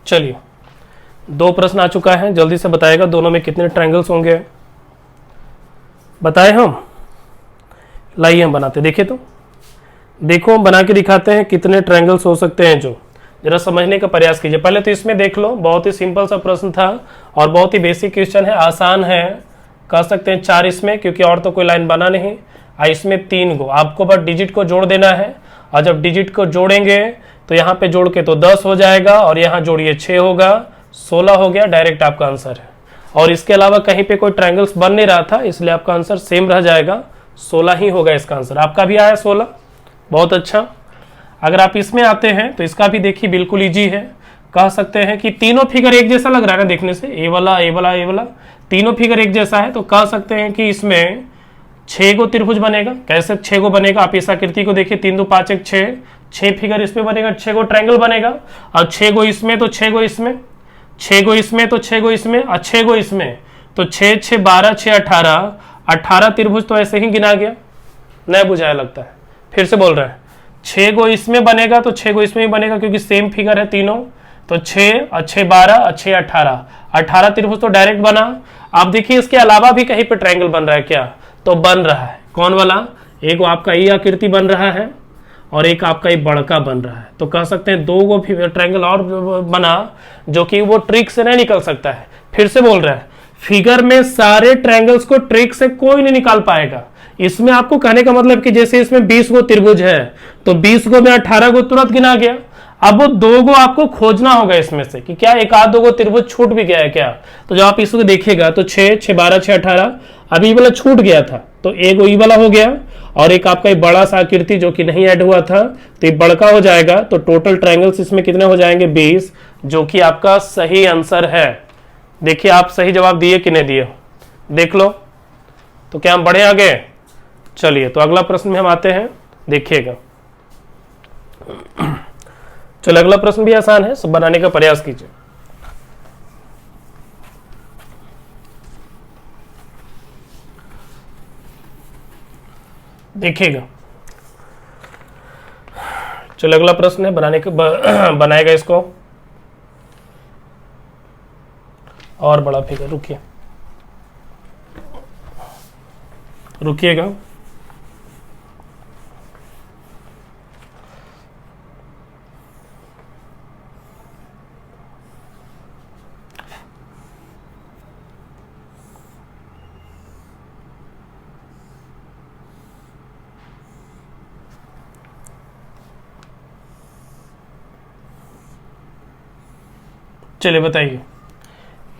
चलिए 2 प्रश्न आ चुका है, जल्दी से बताएगा दोनों में कितने ट्रायंगल्स होंगे, बताए हम। लाइए हम बनाते, देखिए तो देखो हम बना के दिखाते हैं कितने ट्रायंगल्स हो सकते हैं, जो जरा समझने का प्रयास कीजिए। पहले तो इसमें देख लो, बहुत ही सिंपल सा प्रश्न था और बहुत ही बेसिक क्वेश्चन है, आसान है, कह सकते हैं 4 इसमें, क्योंकि और तो कोई लाइन बना नहीं। इसमें 3 को आपको बस डिजिट को जोड़ देना है और जब डिजिट को जोड़ेंगे तो यहाँ पे जोड़ के तो 10 हो जाएगा और यहाँ जोड़िए 6 होगा, 16 हो गया, डायरेक्ट आपका आंसर है। और इसके अलावा कहीं पे कोई ट्रायंगल्स बन नहीं रहा था, इसलिए आपका आंसर सेम रह जाएगा, 16 ही होगा इसका आंसर। आपका भी आया 16, बहुत अच्छा। अगर आप इसमें आते हैं तो इसका भी देखिए बिल्कुल ईजी है। कह सकते हैं कि तीनों फिगर एक जैसा लग रहा है ना देखने से, ए वाला ए वाला ए वाला, तीनों फिगर एक जैसा है, तो कह सकते हैं कि इसमें 6 गो त्रिभुज बनेगा। कैसे 6 गो बनेगा, आप इस आकृति को देखिए, 3 2 5 1 6, 6 फिगर इसमें बनेगा, 6 गो ट्रायंगल बनेगा, और 6 गो इसमें तो 6 गो इसमें, 6 गो इसमें तो 6 गो इसमें, और 6 गो इसमें तो 6 6 12 6 18, 18 त्रिभुज तो ऐसे ही गिना गया, नहीं बुझाया लगता है। फिर से बोल रहे हैं, 6 गो इसमें बनेगा तो 6 गो इसमें ही बनेगा, क्योंकि सेम फिगर है तीनों, तो 6 और 6 12 और 6 18, 18 त्रिभुज तो डायरेक्ट बना। आप देखिए इसके अलावा भी कहीं पे ट्रायंगल बन रहा है क्या, तो बन रहा है। कौन वाला, एक आपका ये आकृति बन रहा है और एक आपका ये बड़का बन रहा है, तो कह सकते हैं 2 गो ट्रायंगल और बना, जो कि वो ट्रिक से नहीं निकल सकता है। फिर से बोल रहा है, फिगर में सारे ट्रायंगल्स को ट्रिक से कोई नहीं निकाल पाएगा। इसमें आपको कहने का मतलब कि जैसे इसमें 20 गो त्रिभुज है तो 20 गो में 18 गो तुरंत गिना गया। अब वो 2 गो आपको खोजना होगा इसमें से कि क्या एक आध 2 गो त्रिभुज छूट भी गया है क्या। तो जब आप इसको देखिएगा तो 6 6 12 6 18, अभी वाला छूट गया था तो एक ई वाला हो गया, और एक आपका एक बड़ा सा आकृति जो कि नहीं ऐड हुआ था तो ये बड़का हो जाएगा। तो टोटल ट्रायंगल्स इसमें कितने हो जाएंगे, 20, जो कि आपका सही आंसर है। देखिए आप सही जवाब दिए कि नहीं दिए, देख लो। तो क्या हम बढ़े आगे, चलिए तो अगला प्रश्न में हम आते हैं, देखिएगा। चलो अगला प्रश्न भी आसान है, सब बनाने का प्रयास कीजिए। देखिएगा, चलो अगला प्रश्न है, बनाने का बनाएगा इसको और बड़ा फिगर। रुकिएगा। चलिए बताइए,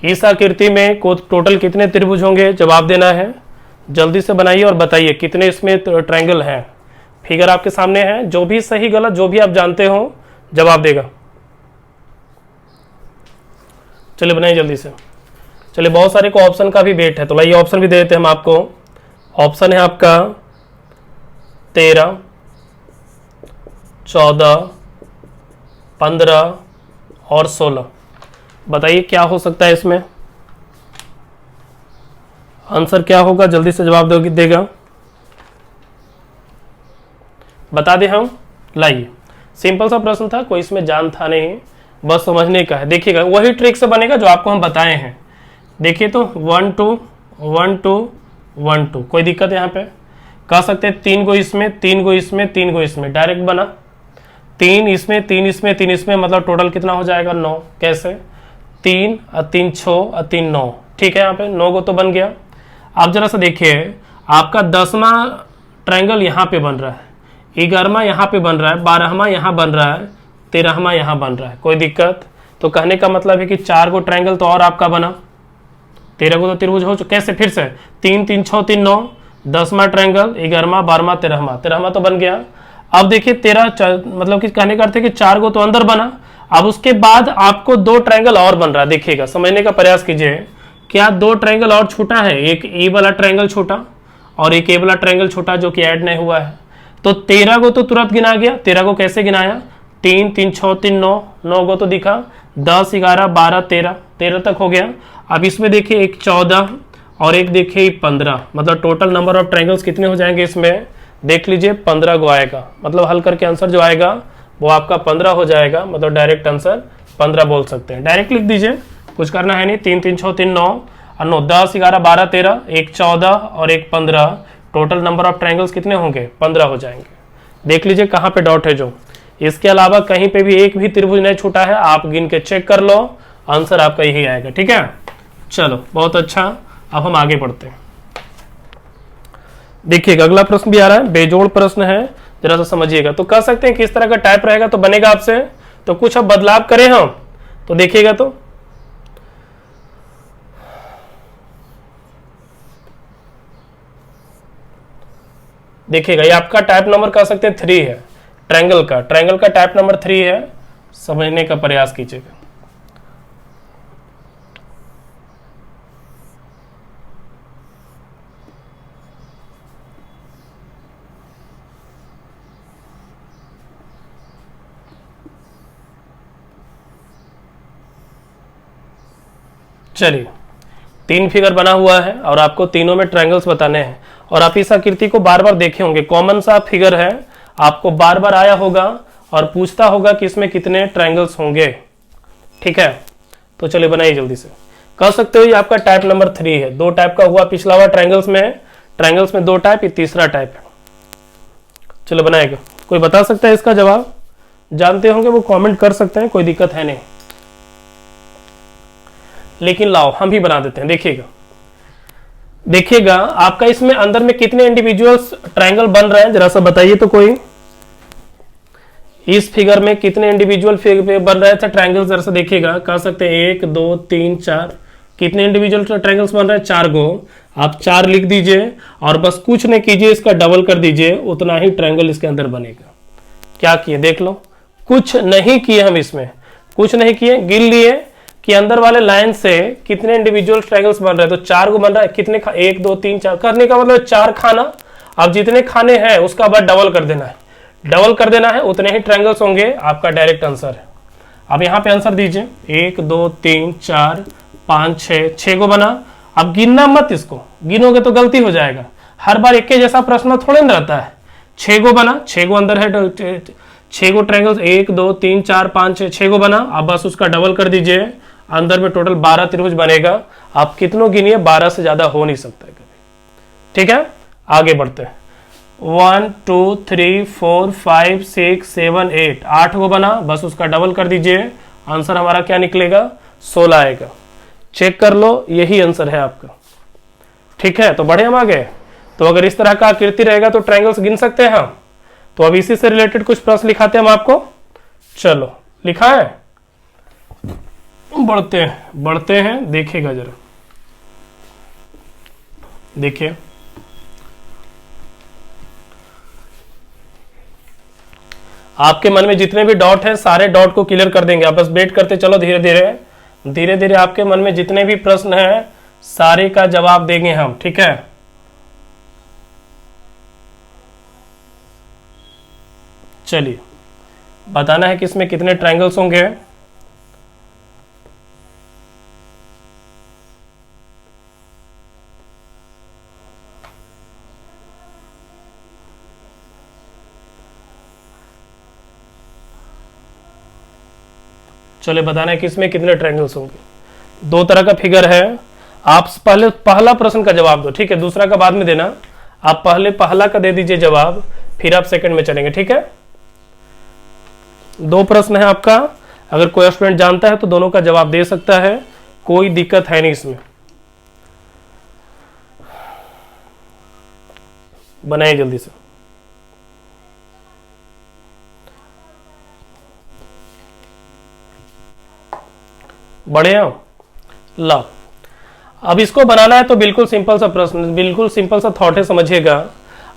इस आकृति में टोटल कितने त्रिभुज होंगे, जवाब देना है। जल्दी से बनाइए और बताइए कितने इसमें ट्रायंगल हैं। फिगर आपके सामने है, जो भी सही गलत जो भी आप जानते हो जवाब देगा। चलिए बनाइए जल्दी से। चलिए बहुत सारे को ऑप्शन का भी वेट है, तो लाइए ऑप्शन भी दे देते हैं हम आपको। ऑप्शन है आपका 13, 14, 15 और 16। बताइए क्या हो सकता है इसमें, आंसर क्या होगा, जल्दी से जवाब देगा, बता दें हम। लाइए, सिंपल सा प्रश्न था, कोई इसमें जान था नहीं, बस समझने का है। देखिएगा वही ट्रिक से बनेगा जो आपको हम बताए हैं। देखिए तो 1 2 1 2 1 2, कोई दिक्कत यहाँ पे, कह सकते हैं 3 गो इसमें 3 गो इसमें 3 गो इसमें, डायरेक्ट बना। 3 इसमें 3 इसमें 3 इसमें, मतलब टोटल कितना हो जाएगा, 9। कैसे, 3 और 3 6 और 3 9, ठीक है, यहाँ पे 9 गो तो बन गया। आप जरा सा देखिए, आपका 10वां ट्रायंगल यहाँ पे बन रहा है, 11वां यहाँ पे बन रहा है, 12वां यहाँ बन रहा है, 13वां यहाँ बन रहा है, कोई दिक्कत। तो कहने का मतलब है कि 4 गो ट्रायंगल तो और आपका बना, 13 गो तो त्रिभुज हो चुके। कैसे, फिर से 3 3 6 3 9, 10वां ट्रायंगल, 11वां 12वां 13वां तो बन गया। अब देखिए 13, मतलब कि कहने का अर्थ है कि 4 गो तो अंदर बना। अब उसके बाद आपको 2 ट्रायंगल और बन रहा है। देखिएगा, समझने का प्रयास कीजिए, क्या 2 ट्रायंगल और छोटा है, एक ए वाला ट्रायंगल छोटा और एक ए वाला ट्रायंगल छोटा जो कि ऐड नहीं हुआ है। तो 13 गो तो तुरंत गिना गया। 13 गो कैसे गिनाया, 3 3 6 3 9, 9 गो तो दिखा, 10 11 12 13, 13 तक हो गया। अब इसमें देखिए एक 14 और एक देखिए 15, मतलब टोटल नंबर ऑफ ट्रायंगल्स कितने हो जाएंगे इसमें, देख लीजिए 15 गो आएगा। मतलब हल करके आंसर जो आएगा वो आपका 15 हो जाएगा, मतलब डायरेक्ट आंसर 15 बोल सकते हैं। डायरेक्ट लिख दीजिए, कुछ करना है नहीं। 3 3 6 3 9 और 9 10 11 12 13, एक 14 और एक 15, टोटल नंबर ऑफ ट्रायंगल्स कितने होंगे, 15 हो जाएंगे। देख लीजिए कहाँ पे डॉट है जो, इसके अलावा कहीं पे भी एक भी त्रिभुज नहीं छूटा है, आप गिन के चेक कर लो, आंसर आपका यही आएगा। ठीक है, चलो बहुत अच्छा, अब हम आगे बढ़ते हैं। देखिएगा अगला प्रश्न भी आ रहा है, बेजोड़ प्रश्न है, जरा सा समझिएगा। तो कह सकते हैं किस तरह का टाइप रहेगा तो बनेगा आपसे। तो कुछ अब बदलाव करें हम तो देखिएगा, तो देखिएगा ये आपका टाइप नंबर कह सकते हैं 3 है, ट्रायंगल का टाइप नंबर 3 है। समझने का प्रयास कीजिएगा। चलिए 3 फिगर बना हुआ है और आपको तीनों में ट्रायंगल्स बताने हैं और आप इस आकृति को बार बार देखे होंगे। कॉमन सा फिगर है, आपको बार बार आया होगा और पूछता होगा कि इसमें कितने ट्रायंगल्स होंगे। ठीक है, तो चलिए बनाइए जल्दी से। कह सकते हो ये आपका टाइप नंबर 3 है। 2 टाइप का हुआ पिछला हुआ ट्रायंगल्स में 2 टाइप, ये तीसरा टाइप है। चलो बनाएगा। कोई बता सकता है इसका जवाब? जानते होंगे वो कमेंट कर सकते हैं, कोई दिक्कत है नहीं। लेकिन लाओ हम भी बना देते हैं। देखिएगा आपका इसमें अंदर में कितने इंडिविजुअल्स ट्रायंगल बन रहे हैं, जरा सा बताइए तो कोई। इस फिगर में कितने इंडिविजुअल बन रहे थे ट्रायंगल्स, जरा सा देखिएगा। कह सकते हैं 1 2 3 4। कितने इंडिविजुअल ट्रायंगल्स बन रहे हैं? 4 गो। आप 4 लिख दीजिए और बस कुछ नहीं कीजिए, इसका डबल कर दीजिए, उतना ही ट्रायंगल इसके अंदर बनेगा। क्या किए देख लो, कुछ नहीं किए हम, इसमें कुछ नहीं किए, गिन लिए कि अंदर वाले लाइन से कितने इंडिविजुअल ट्रायंगल्स बन रहे हैं। तो 4 को बन रहा है, कितने 1 2 3 4 करने का मतलब 4 खाना। अब जितने खाने हैं उसका बाद डबल कर देना है, उतने ही ट्रायंगल्स होंगे। आपका डायरेक्ट आंसर है। अब यहाँ पे आंसर दीजिए। 1 2 3 4 5 6 को बना। अब गिनना मत, इसको गिनोगे तो गलती हो जाएगा। हर बार एक जैसा प्रश्न थोड़े ना रहता है। 6 को बना, 6 को अंदर है, 6 को ट्रायंगल्स 1 2 3 4 5 6 को बना। अब बस उसका डबल कर दीजिए, अंदर में टोटल 12 त्रिभुज बनेगा। आप कितनों गिनिए, 12 से ज्यादा हो नहीं सकता कभी। ठीक है, आगे बढ़ते हैं। 1 2 3 4 5 6 7 8 8 को बना, बस उसका डबल कर दीजिए। आंसर हमारा क्या निकलेगा? 16 आएगा। चेक कर लो, यही आंसर है आपका। ठीक है, तो बढ़े हम आगे। तो अगर इस तरह का आकृति रहेगा तो ट्रायंगल्स गिन सकते हैं हम। तो अब इसी से रिलेटेड कुछ प्रश्न लिखाते हैं हम आपको। चलो लिखा है, बढ़ते हैं देखिएगा जरा। देखिए आपके मन में जितने भी डॉट हैं सारे डॉट को क्लियर कर देंगे। आप बस वेट करते चलो, धीरे धीरे आपके मन में जितने भी प्रश्न हैं सारे का जवाब देंगे हम। ठीक है, चलिए बताना है कि इसमें कितने ट्रायंगल्स होंगे। चलिए बताना है कि इसमें कितने ट्रायंगल्स होंगे। 2 तरह का फिगर है। आप पहले पहला प्रश्न का जवाब दो, ठीक है, दूसरा का बाद में देना। आप पहले पहला का दे दीजिए जवाब, फिर आप सेकंड में चलेंगे। ठीक है, 2 प्रश्न है आपका। अगर कोई स्टूडेंट जानता है तो दोनों का जवाब दे सकता है, कोई दिक्कत है नहीं इसमें। बनाइए जल्दी से। बढ़िया, ला अब इसको बनाना है तो बिल्कुल सिंपल सा प्रश्न, बिल्कुल सिंपल सा थॉट है, समझिएगा।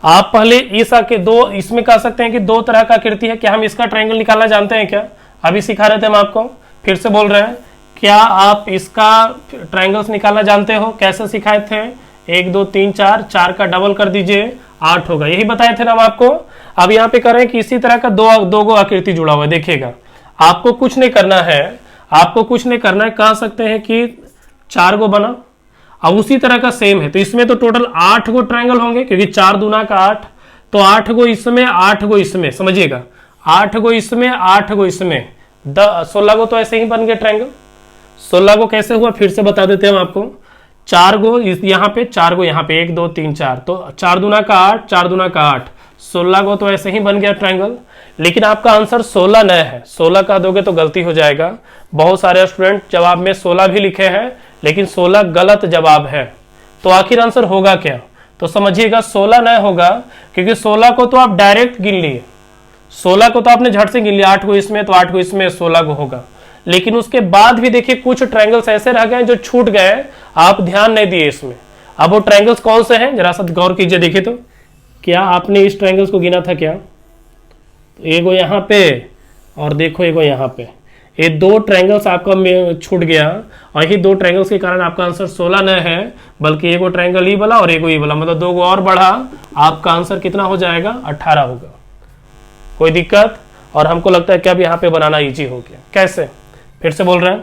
आप पहले इस आके दो, इसमें कह सकते हैं कि 2 तरह का आकृति है। क्या हम इसका ट्रायंगल निकालना जानते हैं क्या? अभी सिखा रहे थे हम आपको, फिर से बोल रहे हैं, क्या आप इसका ट्रायंगल्स निकालना जानते हो? कैसे सिखाए थे? 1 2 3 4, 4 का डबल कर दीजिए, 8 होगा। यही बताए थे ना हम आपको। अब यहाँ पे कर रहे हैं कि इसी तरह का दो गो आकृति जुड़ा हुआ है। देखिएगा, आपको कुछ नहीं करना है, कह सकते हैं कि 4 गो बना। अब उसी तरह का सेम है तो इसमें तो टोटल 8 गो ट्रायंगल होंगे, क्योंकि 4 दूना का 8, तो 8 गो इसमें, 8 गो इसमें, समझिएगा, 8 गो इसमें, 8 गो इसमें, 16 गो तो ऐसे ही बन गए ट्रायंगल। 16 गो कैसे हुआ फिर से बता देते हैं हम आपको। 4 गो यहाँ पे, 4 गो यहाँ पे, 1 2 3 4, तो 4 दूना का 8, 4 दूना का 8, 16 गो तो ऐसे ही बन गया ट्रायंगल। लेकिन आपका आंसर 16 न है, 16 का दोगे तो गलती हो जाएगा। बहुत सारे स्टूडेंट जवाब में 16 भी लिखे हैं, लेकिन 16 गलत जवाब है। तो आखिर आंसर होगा क्या? तो समझिएगा 16 नहीं होगा, क्योंकि 16 को तो आप डायरेक्ट गिन लिए, 16 को तो आपने झट से गिन लिया, 8 को इसमें तो 8 को इसमें, 16 को होगा। लेकिन उसके बाद भी देखिए कुछ ट्रायंगल्स ऐसे रह गए जो छूट गए, आप ध्यान नहीं दिए इसमें। अब वो ट्रायंगल्स कौन से हैं जरा सा गौर कीजिए, देखिए तो क्या आपने इस ट्रायंगल्स को गिना था क्या? एगो यहाँ पे और देखो एगो यहाँ पे, ये दो ट्रायंगल्स आपका छूट गया, और यही दो ट्रायंगल्स के कारण आपका आंसर 16 नहीं है, बल्कि एगो ट्रायंगल ई वाला और एगो ई वाला, मतलब दो गो और बढ़ा, आपका आंसर कितना हो जाएगा? 18 होगा। कोई दिक्कत? और हमको लगता है कि अब यहाँ पे बनाना इजी हो गया। कैसे? फिर से बोल रहे हैं,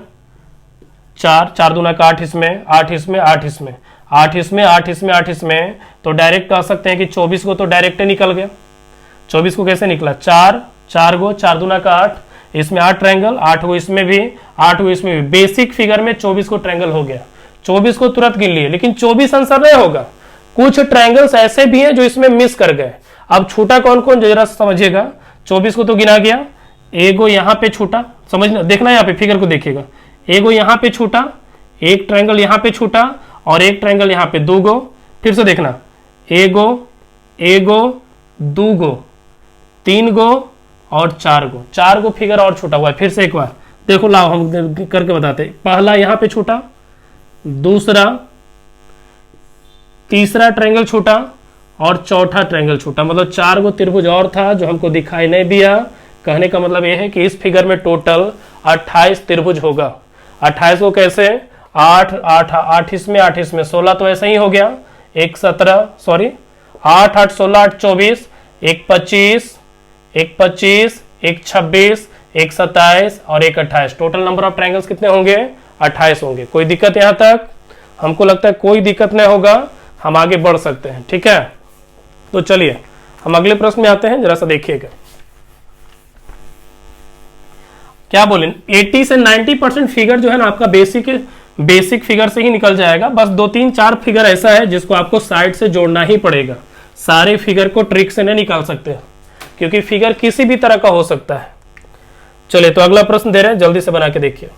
4 4 दूना का 8 इसमें, 8 इसमें, 8 इसमें, 8 इसमें, 8 इसमें, 8 इसमें, तो डायरेक्ट कह सकते हैं कि 24 को तो डायरेक्ट निकल गया। 24 को कैसे निकला? 4 4 गो, 4 दूना का 8, इसमें 8 ट्रायंगल, 8 गो इसमें भी, 8 गो इसमें भी, बेसिक फिगर में 24 को ट्रायंगल हो गया। 24 को तुरंत गिन लिए, लेकिन 24 आंसर नहीं होगा, कुछ ट्रायंगल्स ऐसे भी हैं जो इसमें मिस कर गए। अब छूटा कौन कौन जरा समझिएगा। 24 को तो गिना गया, एगो यहाँ पे छूटा, समझना देखना, यहाँ पे फिगर को देखिएगा, एगो यहाँ पे छूटा, एक ट्रायंगल यहाँ पे छूटा और एक ट्रायंगल यहाँ पे, दो गो। फिर से देखना, एगो एगो दो गो, 3 गो और 4 गो, 4 गो फिगर और छूटा हुआ है। फिर से एक बार देखो, लाओ हम करके बताते। पहला यहाँ पे छूटा, दूसरा, तीसरा ट्रायंगल छूटा और चौथा ट्रायंगल छूटा, मतलब 4 गो त्रिभुज और था जो हमको दिखाई नहीं दिया। कहने का मतलब यह है कि इस फिगर में टोटल 28 त्रिभुज होगा। 28 को कैसे? 8 8 8 इसमें, 8 इसमें, 16 तो ऐसा ही हो गया, 1 17 सॉरी 8 8 16 8 24, 1 25, 1 25, 1 26, 1 27 और 1 28। टोटल नंबर ऑफ ट्रायंगल्स कितने होंगे? 28 होंगे। कोई दिक्कत यहां तक? हमको लगता है कोई दिक्कत नहीं होगा, हम आगे बढ़ सकते हैं। ठीक है, तो चलिए हम अगले प्रश्न में आते हैं, जरा सा देखिएगा क्या बोले। 80 से 90% फिगर जो है ना आपका बेसिक फिगर से ही निकल जाएगा। बस 2-3-4 फिगर ऐसा है जिसको आपको साइड से जोड़ना ही पड़ेगा, सारे फिगर को ट्रिक से नहीं निकाल सकते, क्योंकि फिगर किसी भी तरह का हो सकता है। चलिए तो अगला प्रश्न दे रहे हैं, जल्दी से बना के देखिए।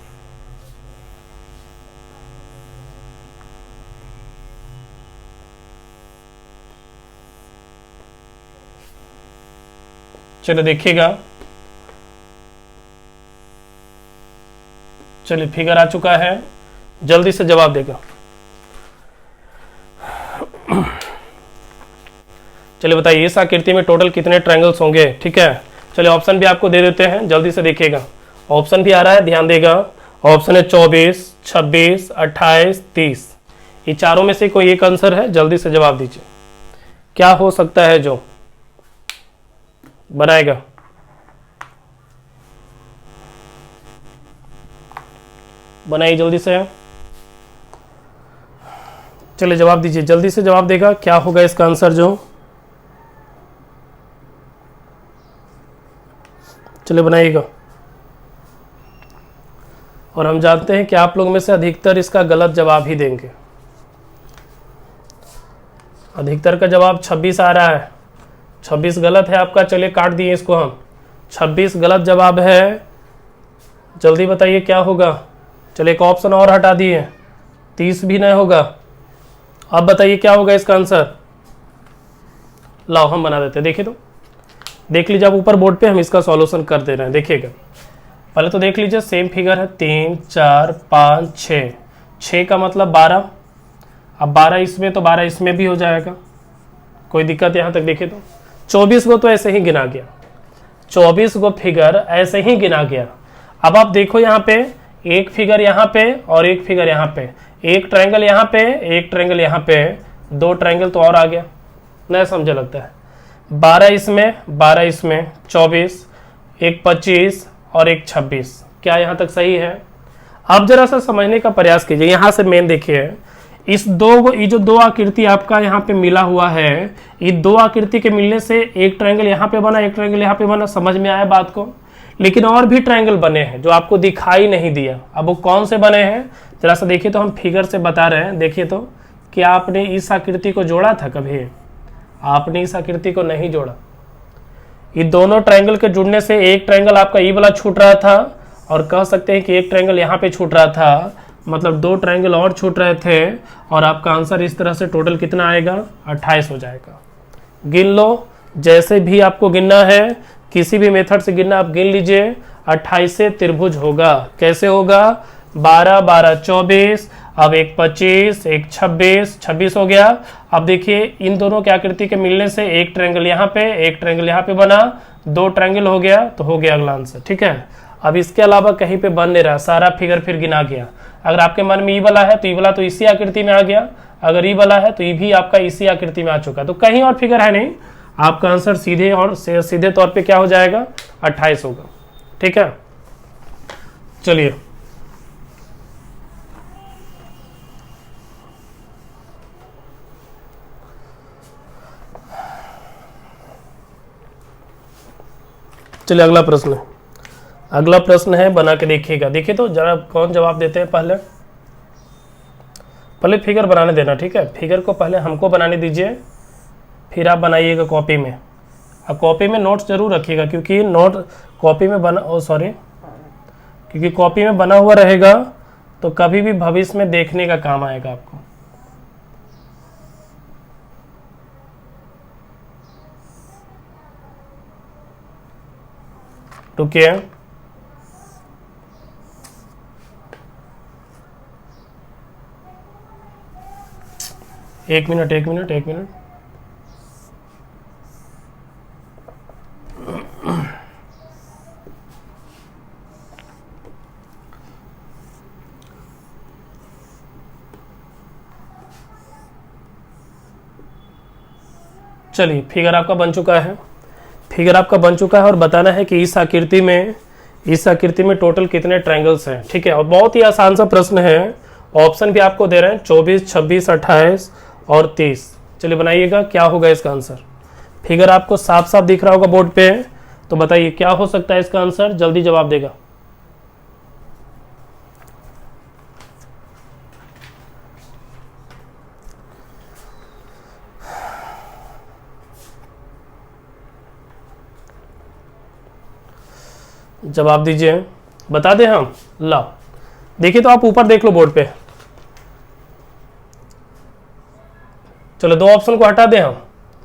चलिए देखिएगा, चलिए फिगर आ चुका है, जल्दी से जवाब देगा। चलिए बताइए इस आकृति में टोटल कितने ट्रायंगल्स होंगे। ठीक है, चलिए ऑप्शन भी आपको दे देते हैं, जल्दी से देखिएगा। ऑप्शन भी आ रहा है, ध्यान देगा। ऑप्शन है 24, 26, 28, 30। ये चारों में से कोई एक आंसर है, जल्दी से जवाब दीजिए। क्या हो सकता है जो बनाएगा? बनाइए जल्दी से, चलिए जवाब दीजिए, जल्दी से जवाब देगा। क्या होगा इसका आंसर जो? चलिए बनाइएगा। और हम जानते हैं कि आप लोग में से अधिकतर इसका गलत जवाब ही देंगे। अधिकतर का जवाब 26 आ रहा है, 26 गलत है आपका। चलिए काट दिए इसको हम, 26 गलत जवाब है। जल्दी बताइए क्या होगा। चलिए एक ऑप्शन और हटा दिए, 30 भी नहीं होगा। अब बताइए क्या होगा इसका आंसर। लाओ हम बना देते हैं, देखिए तो देख लीजिए, आप ऊपर बोर्ड पे हम इसका सॉल्यूशन कर दे रहे हैं। देखिएगा पहले तो देख लीजिए, सेम फिगर है, 3 4 5 6, 6 का मतलब 12। अब 12 इसमें तो 12 इसमें भी हो जाएगा, कोई दिक्कत यहाँ तक। देखिए तो 24 को तो ऐसे ही गिना गया, 24 को फिगर ऐसे ही गिना गया। अब आप देखो यहाँ पे एक फिगर यहाँ पे और एक फिगर यहाँ पे, एक ट्रायंगल यहाँ पे, एक ट्रायंगल यहाँ पे, दो ट्रायंगल तो और आ गया, नहीं समझे लगता है। 12 इसमें, 12 इसमें, 24, एक 25 और एक 26। क्या यहाँ तक सही है? अब जरा सा समझने का प्रयास कीजिए। यहाँ से मेन देखिए, इस ये जो दो आकृति आपका यहाँ पे मिला हुआ है, ये दो आकृति के मिलने से एक ट्रायंगल यहाँ पे बना, एक ट्रायंगल यहाँ पे बना। समझ में आया बात को? लेकिन और भी ट्रायंगल बने हैं जो आपको दिखाई नहीं दिया। अब वो कौन से बने हैं जरा सा देखिए, तो हम फिगर से बता रहे हैं। देखिए तो क्या आपने इस आकृति को जोड़ा था कभी? आपने इस आकृति को नहीं जोड़ा। ये दोनों ट्रायंगल के जुड़ने से एक ट्रायंगल आपका ई वाला छूट रहा था, और कह सकते हैं कि एक ट्रायंगल यहाँ पे छूट रहा था, मतलब 2 ट्रायंगल और छूट रहे थे और आपका आंसर इस तरह से टोटल कितना आएगा 28 हो जाएगा। गिन लो, जैसे भी आपको गिनना है, किसी भी मेथड से गिनना आप गिन लीजिए। 28 से त्रिभुज होगा, कैसे होगा, 12 12 24, अब एक 25, एक 26, 26 हो गया। अब देखिए इन दोनों की आकृति के मिलने से एक ट्रायंगल यहाँ पे, एक ट्रायंगल यहाँ पे बना, 2 ट्रायंगल हो गया, तो हो गया अगला आंसर। ठीक है, अब इसके अलावा कहीं पे बन नहीं रहा, सारा फिगर फिर गिना गया। अगर आपके मन में ई वाला है तो ई वाला तो इसी आकृति में आ गया, अगर ई वाला है तो ई भी आपका इसी आकृति में आ चुका, तो कहीं और फिगर है नहीं, आपका आंसर सीधे और सीधे तौर पे क्या हो जाएगा 28 होगा। ठीक है, चलिए चलिए अगला प्रश्न है। अगला प्रश्न है, बना के देखिएगा। देखिए तो जरा कौन जवाब देते हैं, पहले फिगर बनाने देना। ठीक है, फिगर को पहले हमको बनाने दीजिए, फिर आप बनाइएगा कॉपी में। अब कॉपी में नोट्स जरूर रखिएगा, क्योंकि नोट कॉपी में क्योंकि कॉपी में बना हुआ रहेगा तो कभी भी भविष्य में देखने का काम आएगा आपको। रुकिए, एक मिनट। चलिए फिगर आपका बन चुका है, और बताना है कि इस आकृति में टोटल कितने ट्रायंगल्स हैं। ठीक है, और बहुत ही आसान सा प्रश्न है, ऑप्शन भी आपको दे रहे हैं 24, 26, 28 और 30। चलिए बनाइएगा, क्या होगा इसका आंसर। फिगर आपको साफ साफ दिख रहा होगा बोर्ड पे, तो बताइए क्या हो सकता है इसका आंसर, जल्दी जवाब देगा। जवाब दीजिए, बता दें हम। ला देखिए, तो आप ऊपर देख लो बोर्ड पे। चलो 2 ऑप्शन को हटा दें, हम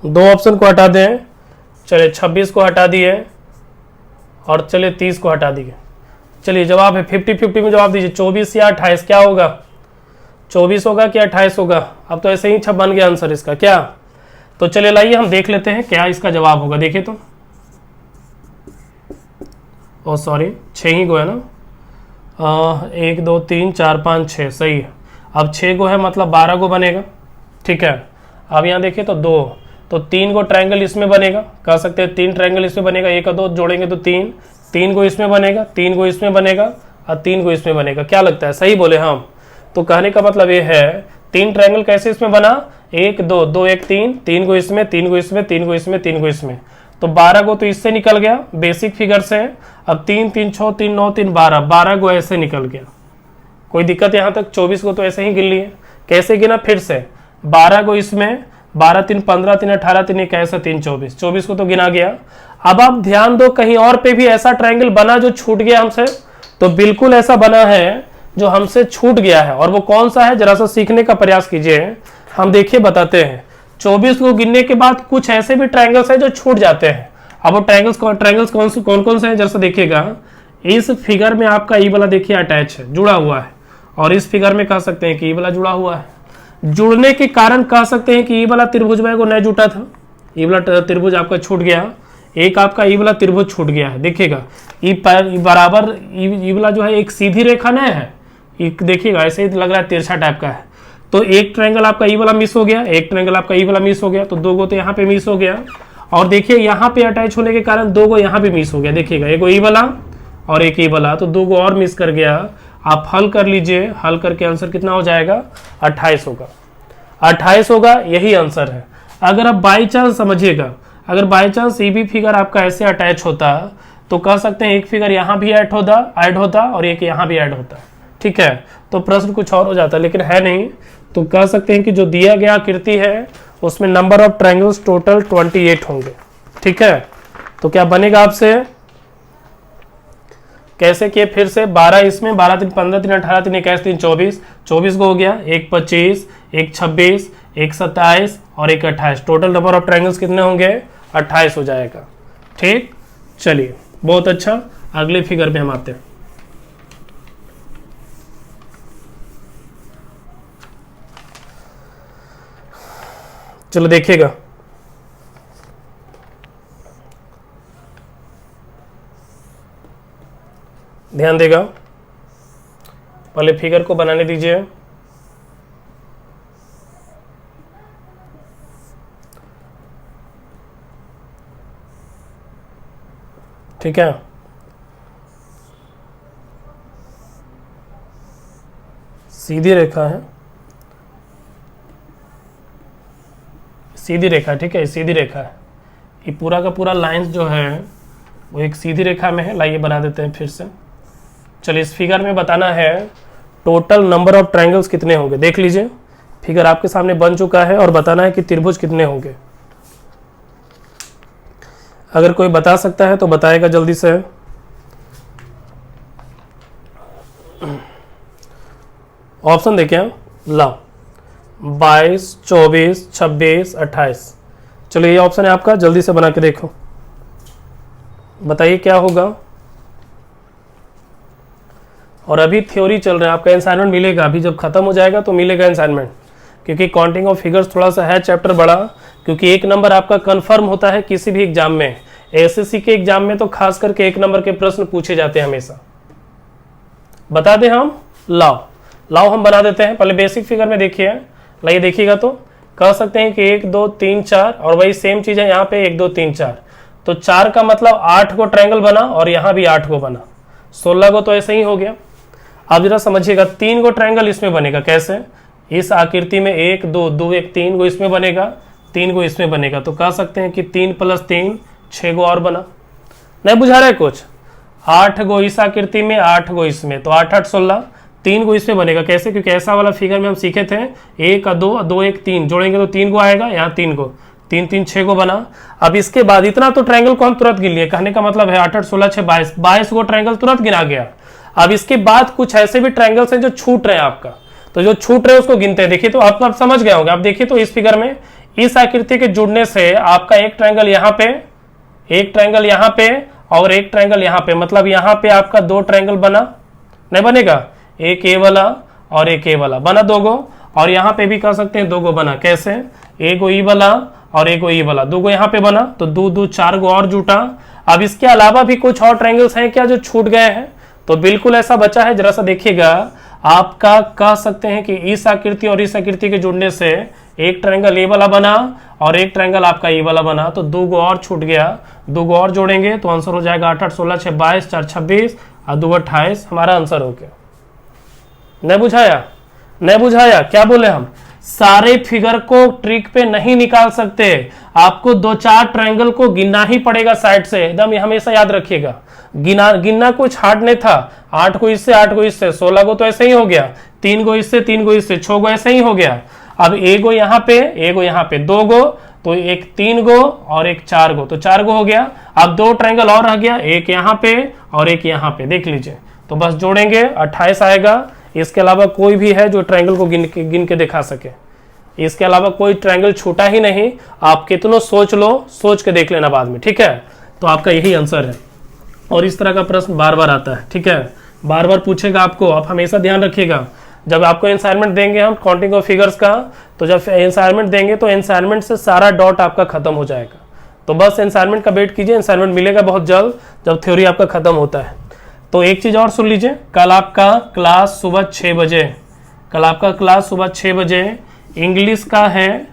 2 ऑप्शन को हटा दें। चलिए 26 को हटा दिए और चलिए 30 को हटा दिए। चलिए जवाब है 50-50 में जवाब दीजिए, 24 या 28 क्या होगा, 24 होगा क्या 28 होगा। अब तो ऐसे ही छप बन गया आंसर इसका क्या। तो चलिए लाइए हम देख लेते हैं क्या इसका जवाब होगा। देखिए तो 6 ही गो है ना, 1 2 3 4 5 6 सही है। अब 6 गो है मतलब 12 गो बनेगा। ठीक है, अब यहाँ देखिए तो 2, तो 3 गो ट्रायंगल इसमें बनेगा, कह सकते हैं 3 ट्रायंगल इसमें बनेगा, 1 और 2 जोड़ेंगे तो 3 गो इसमें बनेगा, 3 गो इसमें बनेगा और 3 गो इसमें बनेगा। क्या लगता है, सही बोले हम। तो कहने का मतलब ये है 3 ट्रायंगल कैसे इसमें बना, 1 2 2 1 3 गो इसमें, 3 गो इसमें, 3 गो इसमें, 3 गो इसमें, तो 12 गो तो इससे निकल गया बेसिक फिगर से। अब 3 3 6 3 9 3 12 गो ऐसे निकल गया, कोई दिक्कत यहाँ तक। 24 को तो ऐसे ही गिन लिए, कैसे गिना फिर से, 12 गो इसमें, 12 3 15 3 18 3 21 3 24, 24 को तो गिना गया। अब आप ध्यान दो, कहीं और पे भी ऐसा ट्रायंगल बना जो छूट गया हमसे, तो बिल्कुल ऐसा बना है जो हमसे छूट गया है, और वो कौन सा है जरा सा सीखने का प्रयास कीजिए। हम देखिए बताते हैं, 24 को गिनने के बाद कुछ ऐसे भी ट्रायंगल्स हैं जो छूट जाते हैं। अब वो ट्रायंगल्स कौन से हैं जरा सा देखिएगा। इस फिगर में आपका ई वाला देखिए अटैच है, जुड़ा हुआ है, और इस फिगर में कह सकते हैं कि ई वाला जुड़ा हुआ है। जुड़ने के कारण कह सकते हैं कि ई वाला त्रिभुज में को नहीं जुटा था, ई वाला त्रिभुज आपका छूट गया, एक आपका ई वाला त्रिभुज छूट गया है। देखिएगा ई बराबर ई वाला जो है एक सीधी रेखा नहीं है, देखिएगा ऐसे ही लग रहा है तिरछा टाइप का है। तो एक ट्रायंगल आपका ई वाला मिस हो गया, एक ट्रायंगल आपका ई वाला मिस हो गया, तो 2 गो तो यहाँ पे मिस हो गया। और देखिए यहाँ पे अटैच होने के कारण 2 गो यहाँ पे मिस हो गया। देखिएगा एक ई वाला और एक ई वाला, तो 2 गो और मिस कर गया। आप हल कर लीजिए, हल करके आंसर कितना हो जाएगा 28 होगा, 28 होगा, यही आंसर है। अगर आप बाई चांस समझिएगा, अगर बाई चांस ये भी फिगर आपका ऐसे अटैच होता तो कह सकते हैं एक फिगर यहाँ भी ऐड होता और एक यहाँ भी ऐड होता। ठीक है, तो प्रश्न कुछ और हो जाता, लेकिन है नहीं। तो कह सकते हैं कि जो दिया गया आकृति है उसमें नंबर ऑफ ट्रायंगल्स टोटल 28 होंगे। ठीक है, तो क्या बनेगा आपसे, कैसे किए फिर से, 12 इसमें, 12 3 15 3 18 3 21 3 24, 24 को हो गया, एक 25, एक 26, एक 27 और एक 28। टोटल नंबर ऑफ ट्रायंगल्स कितने होंगे? 28 हो जाएगा। ठीक, चलिए बहुत अच्छा। अगले फिगर पे हम आते हैं। चलो देखिएगा, ध्यान देगा, पहले फिगर को बनाने दीजिए। ठीक है, सीधी रेखा है, सीधी रेखा, ठीक है, सीधी रेखा है। ये पूरा का पूरा लाइंस जो है वो एक सीधी रेखा में है। लाइए बना देते हैं फिर से। चलिए, इस फिगर में बताना है टोटल नंबर ऑफ ट्रायंगल्स कितने होंगे। देख लीजिए, फिगर आपके सामने बन चुका है और बताना है कि त्रिभुज कितने होंगे। अगर कोई बता सकता है तो बताएगा जल्दी से। ऑप्शन देखें, ला 22, 24, 26, 28। चलो ये ऑप्शन है आपका, जल्दी से बना के देखो, बताइए क्या होगा। और अभी थ्योरी चल रहा है, आपका असाइनमेंट मिलेगा, अभी जब खत्म हो जाएगा तो मिलेगा असाइनमेंट, क्योंकि काउंटिंग ऑफ फिगर्स थोड़ा सा है चैप्टर बड़ा, क्योंकि एक नंबर आपका कंफर्म होता है किसी भी एग्जाम में। एसएससी के एग्जाम में तो खास करके एक नंबर के प्रश्न पूछे जाते हैं हमेशा। बता दें हम, लाओ हम बना देते हैं। पहले बेसिक फिगर में देखिए, लाइए देखिएगा तो कह सकते हैं कि 1 2 3 4, और वही सेम चीज है यहाँ पे 1 2 3 4। तो 4 का मतलब 8 को ट्रायंगल बना और यहाँ भी 8 को बना, 16 को तो ऐसे ही हो गया। अब जरा समझिएगा, 3 को ट्रायंगल इसमें बनेगा कैसे? इस आकृति में 1 2 2 1 3 को इसमें बनेगा, 3 को इसमें बनेगा। तो कह सकते हैं कि 3 + 3 6 को और बना। नहीं बुझा रहा है कुछ? 8 को इस आकृति में, 8 को इसमें, तो 8 8 16। 3 को इसमें बनेगा कैसे? क्योंकि ऐसा वाला फिगर में हम सीखे थे 1 2 2 1 3 जोड़ेंगे तो 3 को आएगा, यहाँ 3 को, 3 3 6 को बना। अब इसके बाद इतना तो ट्रायंगल को हम तुरंत गिन लिए, कहने का मतलब है 8 8 16 6 22, 22 को ट्रायंगल तुरंत गिना गया। अब इसके बाद कुछ ऐसे भी ट्रायंगल्स हैं जो छूट रहे हैं आपका, तो जो छूट रहे हैं उसको गिनते हैं। देखिए तो आप समझ गए होंगे। आप देखिए तो इस फिगर में इस आकृति के जुड़ने से आपका एक ट्रायंगल यहाँ पे, एक ट्रायंगल यहाँ पे और एक ट्रायंगल यहाँ पे, मतलब यहाँ पे आपका 2 ट्रायंगल बना, नहीं बनेगा? एक ए वाला और एक ए वाला बना 2 गो, और यहाँ पे भी कह सकते हैं 2 गो बना। कैसे? एक गो ई वाला और एक गो ई वाला, 2 गो यहाँ पे बना, तो 2 2 4 गो और जुटा। अब इसके अलावा भी कुछ और ट्रायंगल्स हैं क्या जो छूट गए हैं? तो बिल्कुल ऐसा बचा है, जरा सा देखिएगा। आपका कह सकते हैं कि इस आकृति और इस आकृति के जुड़ने से एक ट्रायंगल ए वाला बना और एक ट्रायंगल आपका ई वाला बना, तो 2 गो और छूट गया। 2 गो और जोड़ेंगे तो आंसर हो जाएगा 8 8 16 6 22 4 26 और 2 28, हमारा आंसर हो गया। नहीं बुझाया? नहीं बुझाया? क्या बोले हम? सारे फिगर को ट्रिक पे नहीं निकाल सकते, आपको 2-4 ट्रायंगल को गिनना ही पड़ेगा साइड से, एकदम ये हमेशा याद रखिएगा। गिनना कुछ हार्ड नहीं था। 8 को इससे, 8 को इससे, 16 को तो ऐसे ही हो गया, 3 को इससे, 3 को इससे, 6 को ऐसे ही हो गया। अब एक गो यहाँ पे, एक गो यहाँ पे, 2 गो, तो एक 3 गो और एक 4 गो, तो 4 गो हो गया। अब 2 ट्रायंगल और रह गया, एक यहाँ पे और एक यहाँ पे, देख लीजिए। तो बस जोड़ेंगे 28 आएगा। इसके अलावा कोई भी है जो ट्रायंगल को गिन के दिखा सके? इसके अलावा कोई ट्रायंगल छूटा ही नहीं। आप कितनों सोच लो, सोच के देख लेना बाद में, ठीक है? तो आपका यही आंसर है। और इस तरह का प्रश्न बार बार आता है, ठीक है? बार बार पूछेगा आपको, आप हमेशा ध्यान रखिएगा। जब आपको असाइनमेंट देंगे हम काउंटिंग ऑफ फिगर्स का, तो जब असाइनमेंट देंगे तो असाइनमेंट से सारा डॉट आपका खत्म हो जाएगा। तो बस असाइनमेंट का वेट कीजिए, असाइनमेंट मिलेगा बहुत जल्द जब थ्योरी आपका खत्म होता है। तो एक चीज और सुन लीजिए, कल आपका क्लास सुबह 6 बजे, कल आपका क्लास सुबह 6 बजे इंग्लिश का है।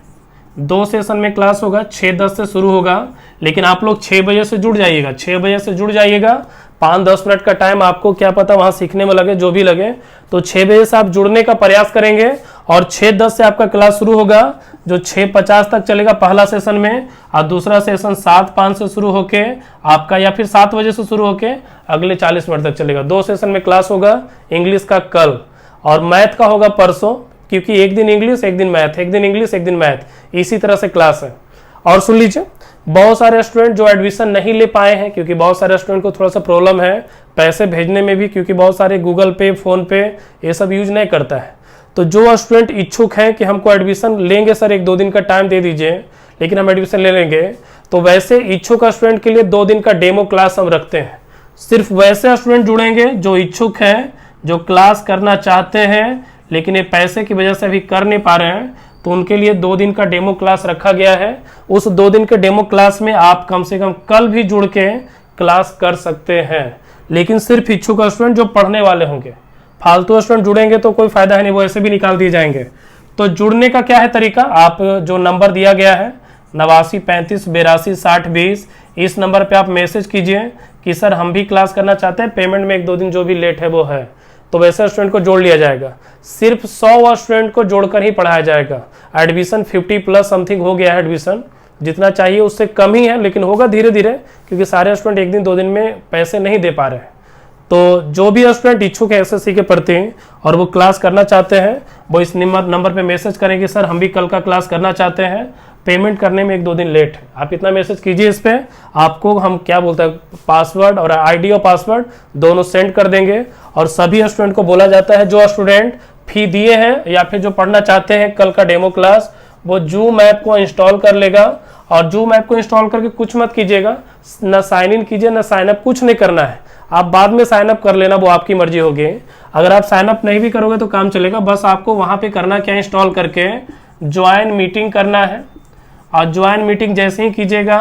2 सेशन में क्लास होगा, 6:10 से शुरू होगा, लेकिन आप लोग 6 बजे से जुड़ जाइएगा, 6 बजे से जुड़ जाइएगा। 5-10 मिनट का टाइम आपको क्या पता वहां सीखने में लगे, जो भी लगे। तो 6 बजे से आप जुड़ने का प्रयास करेंगे और 6:10 से आपका क्लास शुरू होगा, जो 6:50 तक चलेगा पहला सेशन में, और दूसरा सेशन 7:05 से शुरू होके आपका, या फिर 7 बजे से शुरू होके अगले 40 मिनट तक चलेगा। 2 सेशन में क्लास होगा इंग्लिश का कल, और मैथ का होगा परसों, क्योंकि एक दिन इंग्लिश एक दिन मैथ, एक दिन इंग्लिश एक दिन मैथ, इसी तरह से क्लास है। और सुन लीजिए, बहुत सारे स्टूडेंट जो एडमिशन नहीं ले पाए हैं, क्योंकि बहुत सारे स्टूडेंट को थोड़ा सा प्रॉब्लम है, पैसे भेजने में भी, क्योंकि बहुत सारे गूगल पे, फ़ोन पे ये सब यूज नहीं करता है। तो जो स्टूडेंट इच्छुक हैं कि हमको एडमिशन लेंगे सर, 1-2 दिन का टाइम दे दीजिए लेकिन हम एडमिशन ले लेंगे, तो वैसे इच्छुक स्टूडेंट के लिए 2 दिन का डेमो क्लास हम रखते हैं। सिर्फ वैसे स्टूडेंट जुड़ेंगे जो इच्छुक हैं, जो क्लास करना चाहते हैं लेकिन ये पैसे की वजह से अभी कर नहीं पा रहे हैं, तो उनके लिए 2 दिन का डेमो क्लास रखा गया है। उस 2 दिन के डेमो क्लास में आप कम से कम कल भी जुड़ के क्लास कर सकते हैं, लेकिन सिर्फ इच्छुक स्टूडेंट जो पढ़ने वाले होंगे। फालतू स्टूडेंट जुड़ेंगे तो कोई फायदा है नहीं, वो ऐसे भी निकाल दिए जाएंगे। तो जुड़ने का क्या है तरीका, आप जो नंबर दिया गया है 89 35 82 60 20, इस नंबर पे आप मैसेज कीजिए कि सर हम भी क्लास करना चाहते हैं, पेमेंट में 1-2 दिन जो भी लेट है वो है, तो वैसे स्टूडेंट को जोड़ लिया जाएगा। सिर्फ 100 स्टूडेंट को जोड़कर ही पढ़ाया जाएगा। एडमिशन 50+ समथिंग हो गया है, एडमिशन जितना चाहिए उससे कम ही है, लेकिन होगा धीरे धीरे, क्योंकि सारे स्टूडेंट 1 दिन 2 दिन में पैसे नहीं दे पा रहे हैं। तो जो भी स्टूडेंट इच्छुक है एसएससी के प्रति और वो क्लास करना चाहते हैं, वो इस नंबर पे मैसेज करेंगे सर हम भी कल का क्लास करना चाहते हैं, पेमेंट करने में 1-2 दिन लेट है। आप इतना मैसेज कीजिए, इस पे आपको हम क्या बोलते हैं पासवर्ड और आईडी और पासवर्ड दोनों सेंड कर देंगे। और सभी स्टूडेंट को बोला जाता है, जो स्टूडेंट फी दिए हैं या फिर जो पढ़ना चाहते हैं कल का डेमो क्लास, वो जूम ऐप को इंस्टॉल कर लेगा। और जूम ऐप को इंस्टॉल करके कुछ मत कीजिएगा, ना साइन इन कीजिए ना साइन अप, कुछ नहीं करना है। आप बाद में साइन अप कर लेना, वो आपकी मर्जी होगी। अगर आप साइन अप नहीं भी करोगे तो काम चलेगा, बस आपको वहां पे करना क्या, इंस्टॉल करके ज्वाइन मीटिंग करना है। और ज्वाइन मीटिंग जैसे ही कीजिएगा,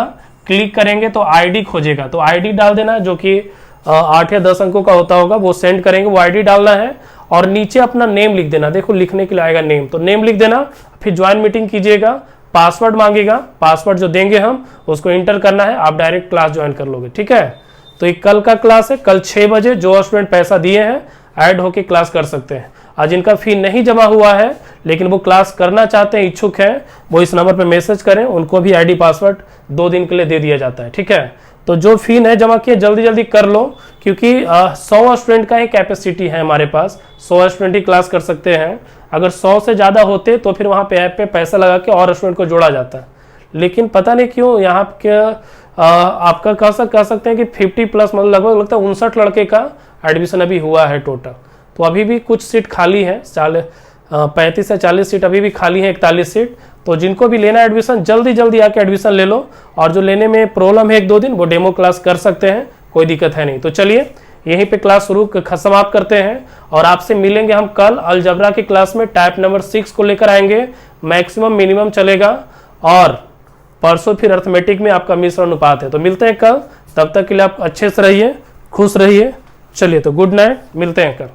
क्लिक करेंगे तो आईडी खोजेगा, तो आईडी डाल देना जो कि 8 या 10 अंकों का होता होगा, वो सेंड करेंगे, वो आईडी डालना है और नीचे अपना नेम लिख देना। देखो लिखने के लिए आएगा नेम, तो नेम लिख देना, फिर ज्वाइन मीटिंग कीजिएगा। पासवर्ड मांगेगा, पासवर्ड जो देंगे हम उसको इंटर करना है, आप डायरेक्ट क्लास ज्वाइन कर लोगे। ठीक है, तो ये कल का क्लास है, कल 6 बजे जो स्टूडेंट पैसा दिए हैं ऐड होके क्लास कर सकते हैं। और जिनका फी नहीं जमा हुआ है लेकिन वो क्लास करना चाहते हैं, इच्छुक हैं, वो इस नंबर पे मैसेज करें, उनको भी आईडी पासवर्ड 2 दिन के लिए दे दिया जाता है। ठीक है, तो जो फी नहीं जमा किए जल्दी जल्दी कर लो, क्योंकि 100 स्टूडेंट का ही कैपेसिटी है हमारे पास, 100 स्टूडेंट ही क्लास कर सकते हैं। अगर 100 से ज़्यादा होते तो फिर वहाँ पे ऐप पे पैसा लगा के और स्टूडेंट को जोड़ा जाता है, लेकिन पता नहीं क्यों यहाँ के आपका कह सकते हैं कि 50+, मतलब लगभग लगता है 59 लड़के का एडमिशन अभी हुआ है टोटल। तो अभी भी कुछ सीट खाली है, 35 से 40 सीट अभी भी खाली है, 41 सीट। तो जिनको भी लेना एडमिशन जल्दी जल्दी आके एडमिशन ले लो, और जो लेने में प्रॉब्लम है 1-2 दिन, वो डेमो क्लास कर सकते हैं, कोई दिक्कत है नहीं। तो चलिए यहीं पे क्लास समाप्त करते हैं और आपसे मिलेंगे हम कल अलजबरा की क्लास में। टाइप नंबर 6 को लेकर आएंगे, मैक्सिमम मिनिमम चलेगा, और परसों फिर अर्थमेटिक में आपका मिश्र अनुपात है। तो मिलते हैं कल, तब तक के लिए आप अच्छे से रहिए, खुश रहिए। चलिए तो गुड नाइट, मिलते हैं कल।